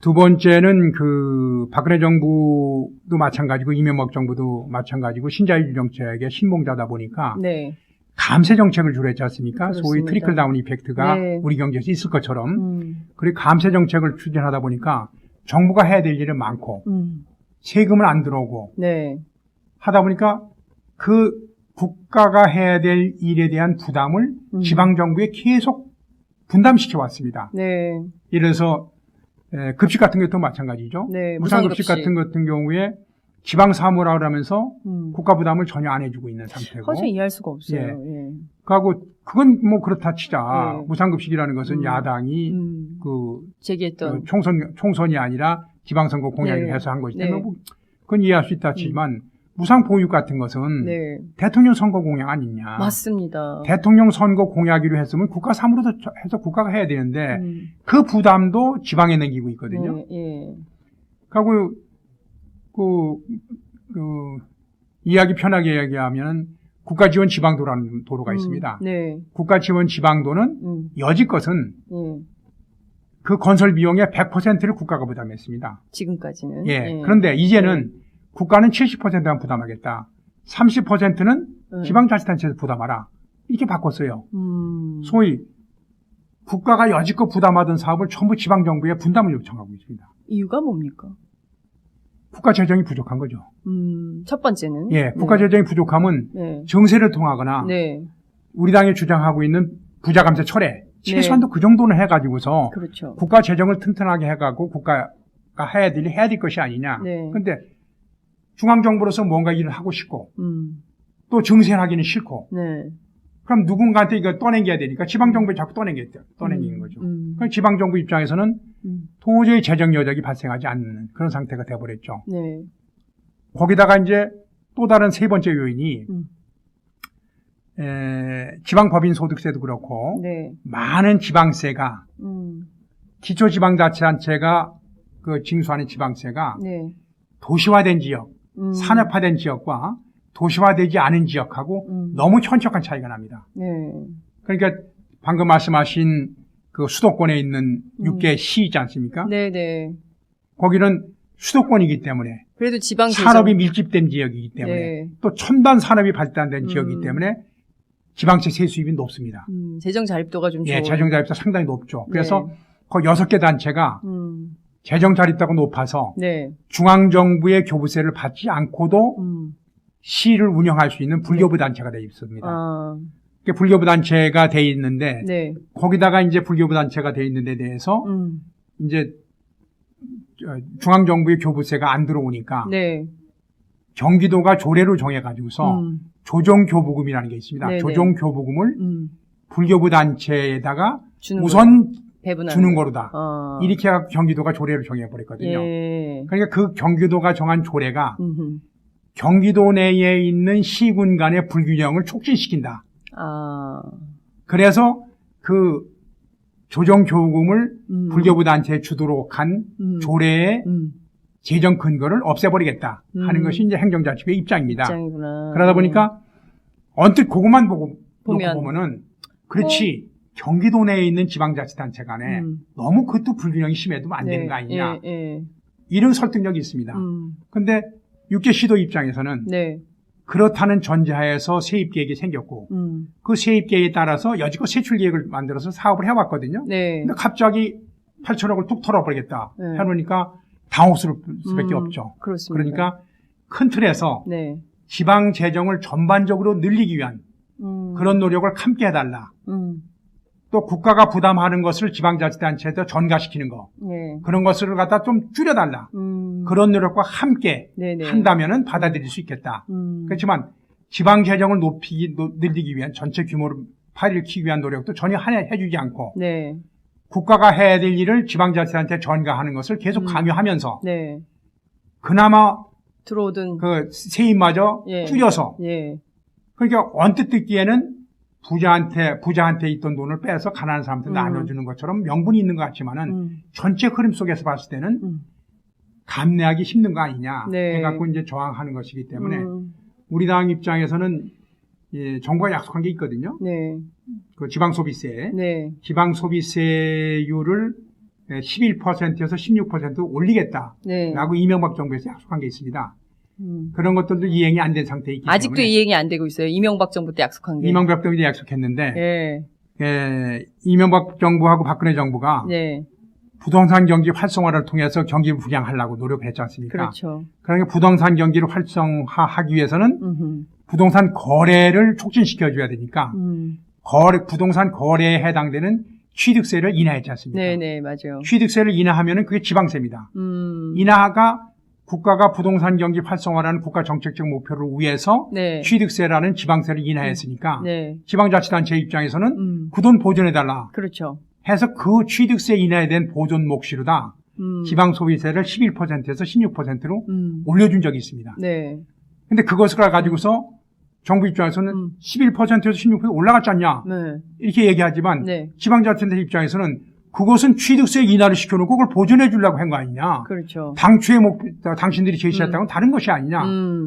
두 번째는 그 박근혜 정부도 마찬가지고 이명박 정부도 마찬가지고 신자유주의 정책의 신봉자다 보니까 네. 감세 정책을 주로 했지 않습니까? 그렇습니다. 소위 트리클 다운 이펙트가 네. 우리 경제에서 있을 것처럼 그리고 감세 정책을 추진하다 보니까 정부가 해야 될 일은 많고 세금은 안 들어오고 네. 하다 보니까 그 국가가 해야 될 일에 대한 부담을 지방정부에 계속 분담시켜 왔습니다. 네. 예를 들어서 급식 같은 것도 마찬가지죠. 네, 무상급식 무상급식. 같은 경우에 지방 사무라고 하면서 국가 부담을 전혀 안 해주고 있는 상태고. 도저히 이해할 수가 없어요. 예. 예. 그하고 그건 뭐 그렇다 치자. 네. 무상급식이라는 것은 야당이 그 제기했던 총선이 아니라 지방선거 공약을 네. 해서 한 것이기 네. 때문에 뭐 그건 이해할 수 있다 치지만 무상보육 같은 것은 네. 대통령 선거 공약 아니냐. 맞습니다. 대통령 선거 공약으로 했으면 국가 사무로 해서 국가가 해야 되는데 그 부담도 지방에 남기고 있거든요. 예. 그리고 이야기 편하게 이야기하면 국가지원 지방도라는 도로가 있습니다. 네. 국가지원 지방도는 여지껏은 그 건설 비용의 100%를 국가가 부담했습니다. 지금까지는. 예. 그런데 이제는 국가는 70%만 부담하겠다. 30%는 지방자치단체에서 부담하라. 이렇게 바꿨어요. 소위 국가가 여지껏 부담하던 사업을 전부 지방정부에 분담을 요청하고 있습니다. 이유가 뭡니까? 국가 재정이 부족한 거죠. 첫 번째는. 예, 국가 재정이 부족하면 네. 정세를 통하거나 네. 우리 당이 주장하고 있는 부자 감세 철회 최소한도 그 정도는 해가지고서 그렇죠. 국가 재정을 튼튼하게 해가고 국가가 해야 될 것이 아니냐. 네. 근데 중앙정부로서 뭔가 일을 하고 싶고 또 증세하기는 싫고 네. 그럼 누군가한테 이거 떠넘겨야 되니까 지방정부에 자꾸 떠넘기는 거죠. 그럼 지방정부 입장에서는 도저히 재정 여력이 발생하지 않는 그런 상태가 돼버렸죠. 네. 거기다가 이제 또 다른 세 번째 요인이 지방법인소득세도 그렇고 네. 많은 지방세가 기초지방자치단체가 그 징수하는 지방세가 네. 도시화된 지역, 산업화된 지역과 도시화되지 않은 지역하고 너무 현격한 차이가 납니다. 네. 그러니까 방금 말씀하신 그 수도권에 있는 6개 시 있지 않습니까? 네네. 거기는 수도권이기 때문에 그래도 지방 산업이 밀집된 지역이기 때문에 네. 또 첨단 산업이 발달된 지역이기 때문에 지방세 세수입이 높습니다. 재정 자립도가 좀 예, 좋은. 재정 자립도 상당히 높죠. 그래서 네. 그 6개 단체가 재정 자립도가 높아서 네. 중앙정부의 교부세를 받지 않고도 시를 운영할 수 있는 불교부 단체가 되어 있습니다. 아, 이게 불교부 단체가 되어 있는데 네. 거기다가 이제 불교부 단체가 되어 있는 데 대해서 이제 중앙정부의 교부세가 안 들어오니까 네. 경기도가 조례로 정해가지고서 조정교부금이라는 게 있습니다. 네네. 조정교부금을 불교부 단체에다가 주는 우선 배분하는 주는 거. 거로다. 아. 이렇게 해서 경기도가 조례를 정해버렸거든요. 예. 그러니까 그 경기도가 정한 조례가 음흠. 경기도 내에 있는 시군 간의 불균형을 촉진시킨다. 아. 그래서 그 조정교부금을 불교부 단체에 주도록 한 조례의 재정 근거를 없애버리겠다 하는 것이 이제 행정자치부의 입장입니다. 입장이구나. 그러다 보니까 언뜻 그것만 놓고 보면. 보면은 그렇지 경기도 내에 있는 지방자치단체 간에 너무 그것도 불균형이 심해도 안 되는 거 아니냐 예, 예. 이런 설득력이 있습니다. 근데 육계시도 입장에서는 네. 그렇다는 전제하에서 세입계획이 생겼고 그 세입계획에 따라서 여지껏 세출계획을 만들어서 사업을 해왔거든요. 네. 근데 갑자기 8천억을 툭 털어버리겠다 네. 해놓으니까 당혹스러울 수밖에 없죠. 그렇습니다. 그러니까 큰 틀에서 네. 지방 재정을 전반적으로 늘리기 위한 그런 노력을 함께 해달라. 또 국가가 부담하는 것을 지방자치단체에서 전가시키는 거 네. 그런 것을 갖다 좀 줄여달라. 그런 노력과 함께 네네. 한다면은 받아들일 수 있겠다. 그렇지만 지방 재정을 늘리기 위한 전체 규모를 파일키기 위한 노력도 전혀 해주지 않고 네. 국가가 해야 될 일을 지방자치단체에 전가하는 것을 계속 강요하면서 네. 그나마 들어오든. 그 세입마저 예. 줄여서 예. 그러니까 언뜻 듣기에는 부자한테 있던 돈을 빼서 가난한 사람한테 나눠주는 것처럼 명분이 있는 것 같지만은 전체 흐름 속에서 봤을 때는 감내하기 힘든 거 아니냐 네. 해갖고 이제 저항하는 것이기 때문에 우리 당 입장에서는 예, 정부가 약속한 게 있거든요. 네. 그 지방소비세, 네. 지방소비세율을 11%에서 16% 올리겠다라고 네. 이명박 정부에서 약속한 게 있습니다. 그런 것들도 이행이 안 된 상태에 있기 아직도 때문에 이행이 안 되고 있어요. 이명박 정부 때 약속한 게. 이명박 정부가 약속했는데 예. 이명박 정부하고 박근혜 정부가 네. 부동산 경기 활성화를 통해서 경기를 부양하려고 노력을 했지 않습니까? 그렇죠. 그러니까 부동산 경기를 활성화하기 위해서는 음흠. 부동산 거래를 촉진시켜줘야 되니까 부동산 거래에 해당되는 취득세를 인하했지 않습니까? 네네, 맞아요. 취득세를 인하하면은 그게 지방세입니다. 인하가 국가가 부동산 경기 활성화라는 국가 정책적 목표를 위해서 네. 취득세라는 지방세를 인하했으니까 네. 지방자치단체 입장에서는 그 돈 보존해달라 그렇죠. 해서 그 취득세 인하에 대한 보존 몫이로다 지방소비세를 11%에서 16%로 올려준 적이 있습니다. 네. 근데 그것을 가지고서 정부 입장에서는 11%에서 16% 올라갔지 않냐 네. 이렇게 얘기하지만 네. 지방자치단체 입장에서는 그것은 취득세 인하를 시켜놓고 그걸 보존해 주려고 한 거 아니냐. 그렇죠. 당초의 당신들이 제시했다는 건 다른 것이 아니냐.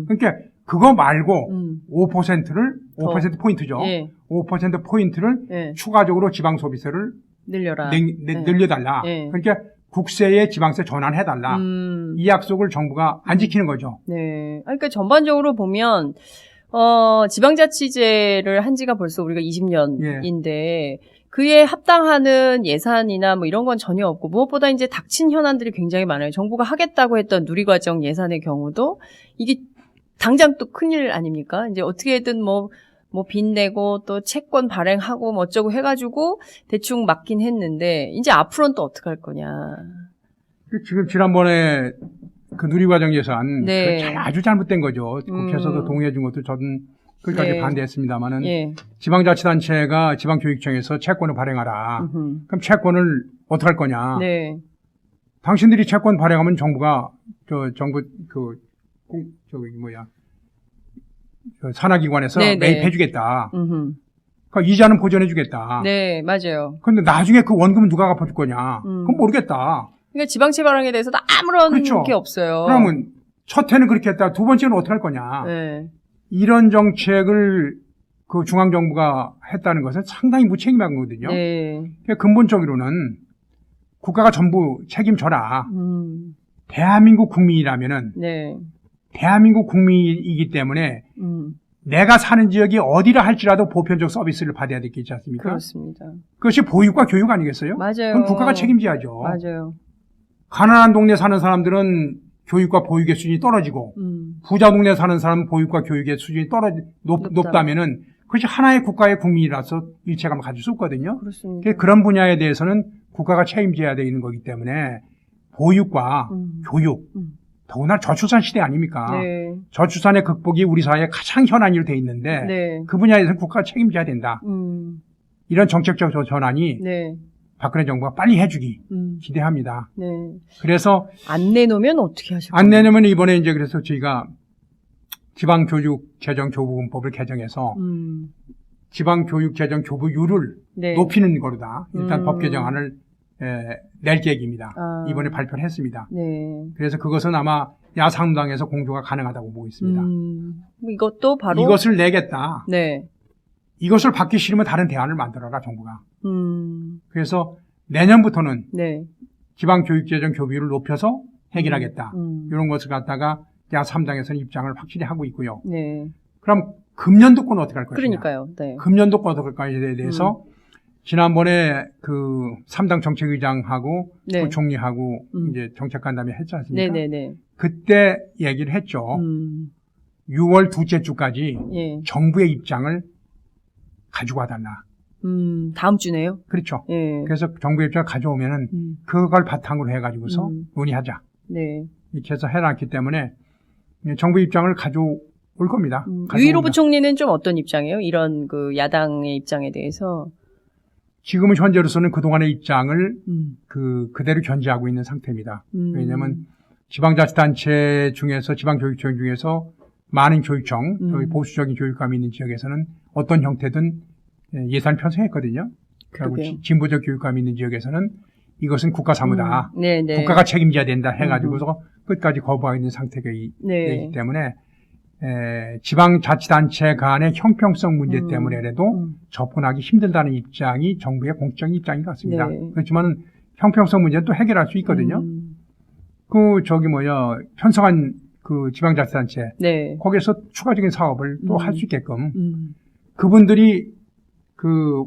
그러니까 그거 말고 5%를 5%포인트죠. 예. 5%포인트를 예. 추가적으로 지방소비세를 늘려라. 늘려달라. 예. 그러니까 국세에 지방세 전환해달라. 이 약속을 정부가 안 지키는 거죠. 네. 그러니까 전반적으로 보면 지방자치제를 한 지가 벌써 우리가 20년인데 그에 합당하는 예산이나 뭐 이런 건 전혀 없고 무엇보다 이제 닥친 현안들이 굉장히 많아요. 정부가 하겠다고 했던 누리과정 예산의 경우도 이게 당장 또 큰일 아닙니까? 이제 어떻게든 뭐 뭐 빚 내고 또 채권 발행하고 뭐 어쩌고 해가지고 대충 맞긴 했는데 이제 앞으로는 또 어떻게 할 거냐. 지금 지난번에 그 누리과정 예산 네. 아주 잘못된 거죠. 국회에서도 동의해 준 것도 저는 끝까지 네. 반대했습니다만은 예. 지방자치단체가 지방교육청에서 채권을 발행하라. 그럼 채권을 어떻게 할 거냐? 네. 당신들이 채권 발행하면 정부가 산하기관에서 네, 네. 매입해주겠다. 음흠. 그러니까 이자는 보전해주겠다. 네, 맞아요. 그런데 나중에 그 원금은 누가 갚아줄 거냐? 음. 그건 모르겠다. 그러니까 지방채 발행에 대해서도 아무런 그렇죠. 게 없어요. 그러면 첫 해는 그렇게 했다. 두 번째는 어떻게 할 거냐? 네. 이런 정책을 그 중앙정부가 했다는 것은 상당히 무책임한 거거든요. 네. 그러니까 근본적으로는 국가가 전부 책임져라. 음. 대한민국 국민이라면은 네. 대한민국 국민이기 때문에 내가 사는 지역이 어디라 할지라도 보편적 서비스를 받아야 되겠지 않습니까? 그렇습니다. 그것이 보육과 교육 아니겠어요? 맞아요. 그럼 국가가 책임져야죠. 맞아요. 가난한 동네 사는 사람들은 교육과 보육의 수준이 떨어지고 부자 동네 사는 사람은 보육과 교육의 수준이 높다면은 그것이 하나의 국가의 국민이라서 일체감을 가질 수 없거든요. 그렇습니다. 그런 분야에 대해서는 국가가 책임져야 되는 거기 때문에 보육과 교육, 더구나 저출산 시대 아닙니까? 네. 저출산의 극복이 우리 사회에 가장 현안으로 돼 있는데 네. 그 분야에서 국가가 책임져야 된다. 이런 정책적 전환이 네. 박근혜 정부가 빨리 해주기 기대합니다. 네. 그래서 안 내놓으면 어떻게 하실 안 거예요? 내놓으면 이번에 이제 그래서 저희가 지방교육재정교부금법을 개정해서 지방교육재정교부율을 네. 높이는 거로다. 일단 법 개정안을 낼 계획입니다. 아. 이번에 발표를 했습니다. 네. 그래서 그것은 아마 야상당에서 공조가 가능하다고 보고 있습니다. 이것도 바로 이것을 내겠다. 네. 이것을 받기 싫으면 다른 대안을 만들어라 정부가. 음. 그래서 내년부터는 네. 지방교육재정 교부율을 높여서 해결하겠다. 음. 이런 것을 갖다가 야3당에서는 입장을 확실히 하고 있고요. 네. 그럼 금년도권 어떻게 할 것이냐. 그러니까요. 네. 금년도권 어떻게 할 것인지에 대해서 지난번에 그 3당 정책의장하고 네. 부총리하고 이제 정책간담회 했지 않습니까? 네네네. 그때 얘기를 했죠. 6월 둘째 주까지 예. 정부의 입장을 가지고 와달라. 다음 주네요. 그렇죠. 예. 그래서 정부의 입장을 가져오면은 그걸 바탕으로 해가지고서 논의하자. 네. 이렇게 해서 해놨기 때문에 정부 입장을 가져올 겁니다. 유일호 부총리는 좀 어떤 입장이에요? 이런 그 야당의 입장에 대해서. 지금은 현재로서는 그동안의 입장을 그대로 견지하고 있는 상태입니다. 왜냐하면 지방자치단체 중에서 지방교육청 중에서 많은 교육청, 저희 보수적인 교육감이 있는 지역에서는 어떤 형태든 예산 편성했거든요. 그리고 진보적 교육감이 있는 지역에서는 이것은 국가 사무다. 네네. 국가가 책임져야 된다 해가지고서 끝까지 거부하고 있는 상태가 네. 되기 때문에 지방자치단체 간의 형평성 문제 때문에라도 접근하기 힘들다는 입장이 정부의 공적인 입장인 것 같습니다. 네. 그렇지만 형평성 문제는 또 해결할 수 있거든요. 편성한 그 지방자치단체 네. 거기에서 추가적인 사업을 또 할 수 있게끔 그분들이 그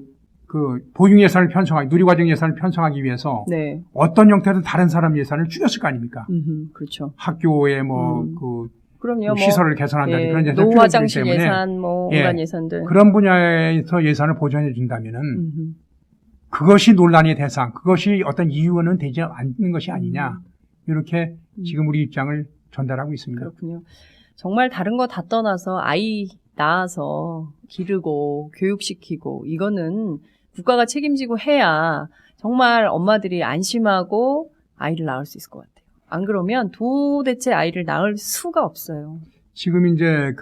보육 예산을 편성하기, 누리과정 예산을 편성하기 위해서 네. 어떤 형태든 다른 사람 예산을 줄였을 거 아닙니까? 그렇죠. 학교에 그럼요. 시설을 개선한다는 예, 그런 예산을 노후 줄였기 화장실 때문에 예산, 온갖 예산들. 그런 분야에서 예산을 보전해 준다면은 그것이 논란의 대상, 그것이 어떤 이유는 되지 않는 것이 아니냐 이렇게 지금 우리 입장을 전달하고 있습니다. 그렇군요. 정말 다른 거 다 떠나서 아이 낳아서 기르고 교육시키고 이거는 국가가 책임지고 해야 정말 엄마들이 안심하고 아이를 낳을 수 있을 것 같아요. 안 그러면 도대체 아이를 낳을 수가 없어요. 지금 이제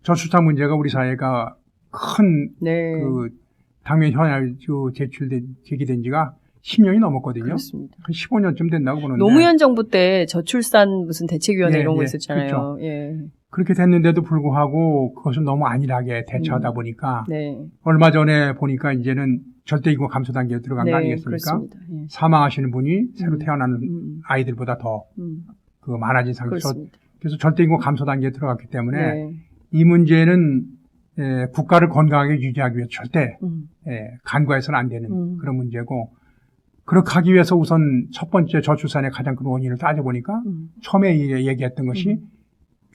저출산 문제가 우리 사회가 큰 네. 당면 현안 제기된 지가 10년이 넘었거든요. 그렇습니다. 한 15년쯤 된다고 보는데. 노무현 정부 때 저출산 무슨 대책위원회 예, 이런 거 예, 있었잖아요. 그렇죠. 예. 그렇게 됐는데도 불구하고 그것을 너무 안일하게 대처하다 보니까 네. 얼마 전에 보니까 이제는 절대인구 감소 단계에 들어간 거 아니겠습니까? 그렇습니다. 예. 사망하시는 분이 새로 태어나는 아이들보다 더 많아진 상태에서 그렇습니다. 그래서 절대인구 감소 단계에 들어갔기 때문에 네. 이 문제는 국가를 건강하게 유지하기 위해 절대 간과해서는 안 되는 그런 문제고 그렇게 하기 위해서 우선 첫 번째 저출산의 가장 큰 원인을 따져보니까 처음에 얘기했던 것이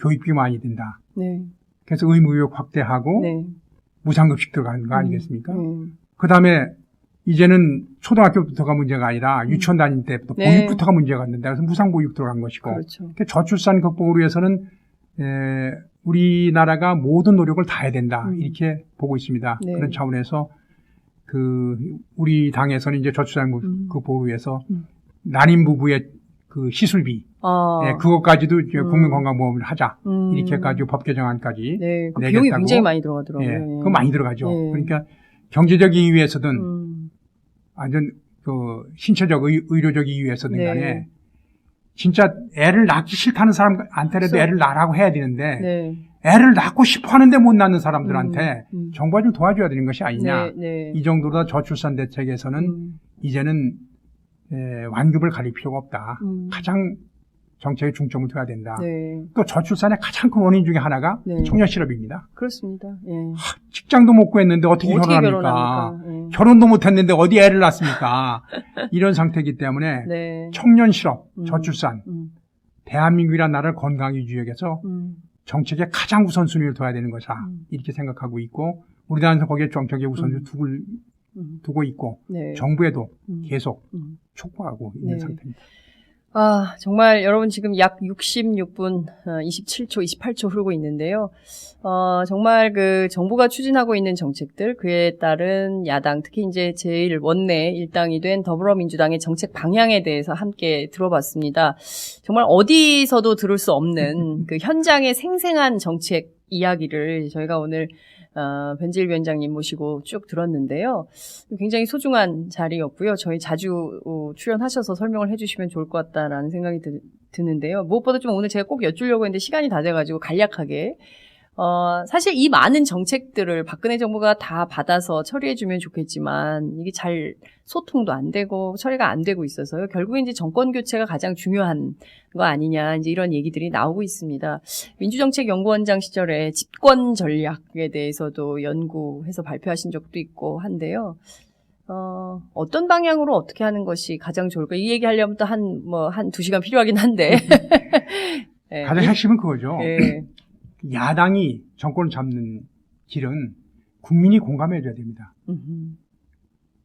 교육비가 많이 든다. 네. 그래서 의무교육 확대하고 네. 무상급식 들어가는 거 아니겠습니까? 네. 그다음에 이제는 초등학교부터가 문제가 아니라 유치원 다닐 때부터 네. 보육부터가 문제가 있는데 그래서 무상보육 들어간 것이고 그렇죠. 그러니까 저출산 극복을 위해서는 우리나라가 모든 노력을 다해야 된다 이렇게 보고 있습니다. 네. 그런 차원에서 우리 당에서는 이제 저출산 극복을 위해서 난임 부부의 그 시술비 그것까지도 이제 국민건강보험을 하자 이렇게 해가지고 법 개정안까지 네, 그 내겠다고. 비용이 굉장히 많이 들어가더라고요. 예, 예. 그거 많이 들어가죠. 예. 그러니까 경제적 이유에서든 완전 그 신체적 의료적 이유에서든 네. 간에 진짜 애를 낳기 싫다는 사람한테라도 애를 낳으라고 해야 되는데 네. 애를 낳고 싶어 하는데 못 낳는 사람들한테 음. 정부가 좀 도와줘야 되는 것이 아니냐. 네, 네. 이 정도로 저출산 대책에서는 이제는 완급을 가릴 필요가 없다. 가장 정책의 중점을 둬야 된다. 네. 또 저출산의 가장 큰 원인 중에 하나가 네. 청년 실업입니다. 그렇습니다. 예. 직장도 못 구했는데 어떻게 어떻게 결혼합니까? 결혼합니까? 예. 결혼도 못 했는데 어디 애를 낳습니까? 이런 상태이기 때문에 네. 청년 실업, 저출산, 음. 대한민국이라는 나라를 건강하게 유지하기위해서 정책의 가장 우선순위를 둬야 되는 것이다. 이렇게 생각하고 있고 우리나라는 거기에 정책의 우선순위를 두고 있고 네. 정부에도 음. 계속 음. 촉구하고 있는 네. 상태입니다. 아, 정말 여러분 지금 약 66분 27초, 28초 흐르고 있는데요. 정말 그 정부가 추진하고 있는 정책들, 그에 따른 야당, 특히 이제 제일 원내 일당이 된 더불어민주당의 정책 방향에 대해서 함께 들어봤습니다. 정말 어디서도 들을 수 없는 그 현장의 생생한 정책 이야기를 저희가 오늘 변질 위원장님 모시고 쭉 들었는데요. 굉장히 소중한 자리였고요. 저희 자주 출연하셔서 설명을 해주시면 좋을 것 같다라는 생각이 드는데요. 무엇보다 좀 오늘 제가 꼭 여쭈려고 했는데 시간이 다 돼가지고 간략하게 사실 이 많은 정책들을 박근혜 정부가 다 받아서 처리해주면 좋겠지만 이게 잘 소통도 안 되고 처리가 안 되고 있어서요. 결국에 이제 정권 교체가 가장 중요한 거 아니냐 이제 이런 얘기들이 나오고 있습니다. 민주정책연구원장 시절에 집권 전략에 대해서도 연구해서 발표하신 적도 있고 한데요. 어떤 방향으로 어떻게 하는 것이 가장 좋을까? 이 얘기 하려면 또 한 2시간 필요하긴 한데. 네. 가장 핵심은 그거죠. 네. 야당이 정권을 잡는 길은 국민이 공감해줘야 됩니다.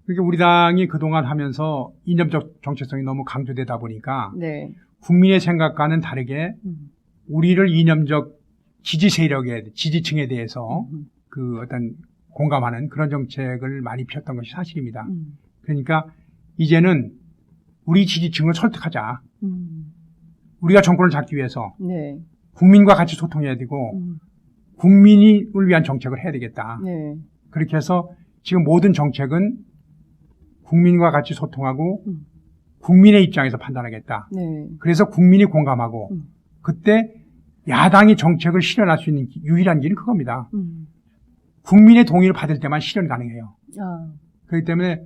그러니까 우리 당이 그동안 하면서 이념적 정체성이 너무 강조되다 보니까 네. 국민의 생각과는 다르게 우리를 이념적 지지 세력에, 지지층에 대해서 그 어떤 공감하는 그런 정책을 많이 폈던 것이 사실입니다. 그러니까 이제는 우리 지지층을 설득하자. 우리가 정권을 잡기 위해서 네. 국민과 같이 소통해야 되고 국민을 위한 정책을 해야 되겠다. 네. 그렇게 해서 지금 모든 정책은 국민과 같이 소통하고 국민의 입장에서 판단하겠다. 네. 그래서 국민이 공감하고 그때 야당이 정책을 실현할 수 있는 유일한 길은 그겁니다. 국민의 동의를 받을 때만 실현 가능해요. 아. 그렇기 때문에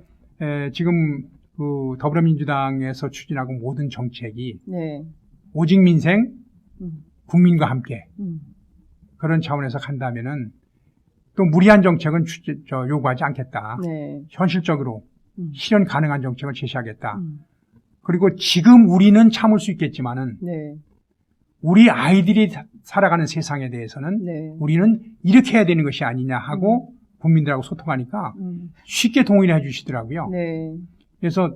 지금 그 더불어민주당에서 추진하고 모든 정책이 네. 오직 민생, 음. 국민과 함께 그런 차원에서 간다면은 또 무리한 정책은 요구하지 않겠다. 네. 현실적으로 실현 가능한 정책을 제시하겠다. 그리고 지금 우리는 참을 수 있겠지만은 네. 우리 아이들이 살아가는 세상에 대해서는 네. 우리는 이렇게 해야 되는 것이 아니냐 하고 국민들하고 소통하니까 쉽게 동의를 해주시더라고요. 네. 그래서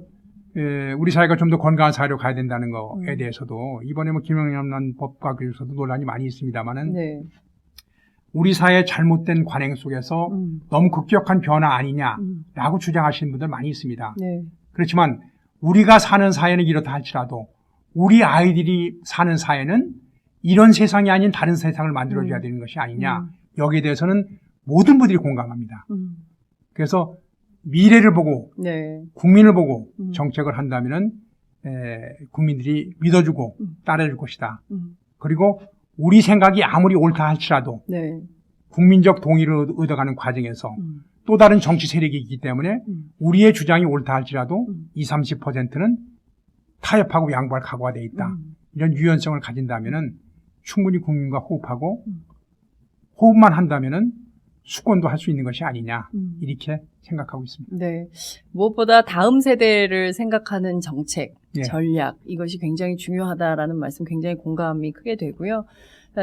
우리 사회가 좀 더 건강한 사회로 가야 된다는 거에 대해서도 이번에 김영란 법과 교육에서도 논란이 많이 있습니다만은 네. 우리 사회의 잘못된 관행 속에서 너무 급격한 변화 아니냐라고 주장하시는 분들 많이 있습니다. 네. 그렇지만 우리가 사는 사회는 이렇다 할지라도 우리 아이들이 사는 사회는 이런 세상이 아닌 다른 세상을 만들어줘야 되는 것이 아니냐. 여기에 대해서는 모든 분들이 공감합니다. 그래서 미래를 보고 네. 국민을 보고 정책을 한다면은 국민들이 믿어주고 따라줄 것이다. 그리고 우리 생각이 아무리 옳다 할지라도 네. 국민적 동의를 얻어가는 과정에서 또 다른 정치 세력이 있기 때문에 우리의 주장이 옳다 할지라도 20, 30%는 타협하고 양보할 각오가 돼 있다. 이런 유연성을 가진다면은 충분히 국민과 호흡하고 호흡만 한다면은 수권도 할 수 있는 것이 아니냐 이렇게 생각하고 있습니다. 네. 무엇보다 다음 세대를 생각하는 정책, 예. 전략 이것이 굉장히 중요하다라는 말씀 굉장히 공감이 크게 되고요.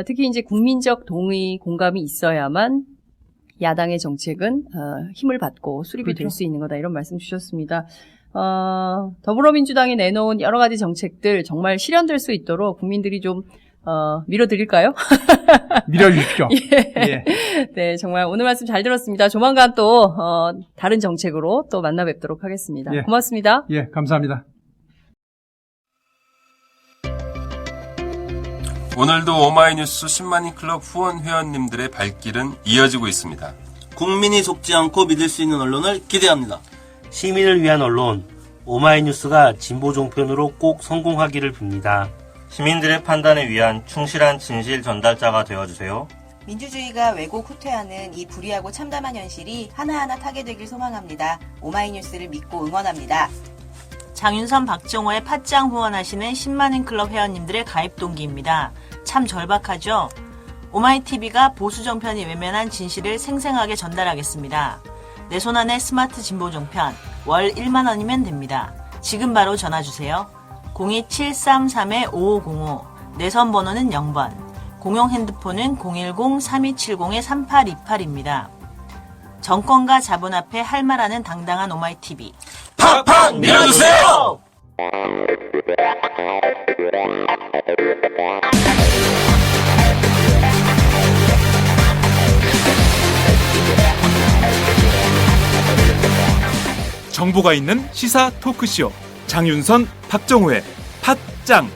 특히 이제 국민적 동의, 공감이 있어야만 야당의 정책은 힘을 받고 수립이 될 수 있는 거다 이런 말씀 주셨습니다. 더불어민주당이 내놓은 여러 가지 정책들 정말 실현될 수 있도록 국민들이 좀 밀어드릴까요? 밀어주십시오. 예. 네, 정말 오늘 말씀 잘 들었습니다. 조만간 또 다른 정책으로 또 만나 뵙도록 하겠습니다. 예. 고맙습니다. 예, 감사합니다. 오늘도 오마이뉴스 10만인 클럽 후원 회원님들의 발길은 이어지고 있습니다. 국민이 속지 않고 믿을 수 있는 언론을 기대합니다. 시민을 위한 언론 오마이뉴스가 진보 종편으로 꼭 성공하기를 빕니다. 시민들의 판단에 위한 충실한 진실 전달자가 되어주세요. 민주주의가 왜곡 후퇴하는 이 불의하고 참담한 현실이 하나하나 타개되길 소망합니다. 오마이뉴스를 믿고 응원합니다. 장윤선, 박정호의 팟짱 후원하시는 10만인 클럽 회원님들의 가입 동기입니다. 참 절박하죠? 오마이TV가 보수 정편이 외면한 진실을 생생하게 전달하겠습니다. 내 손안의 스마트 진보 종편 월 1만 원이면 됩니다. 지금 바로 전화주세요. 02733-5505 내선 번호는 0번 공용 핸드폰은 010-3270-3828입니다. 정권과 자본 앞에 할 말하는 당당한 오마이TV 팍팍 밀어주세요! 정보가 있는 시사 토크쇼 장윤선, 박정호의 팟짱.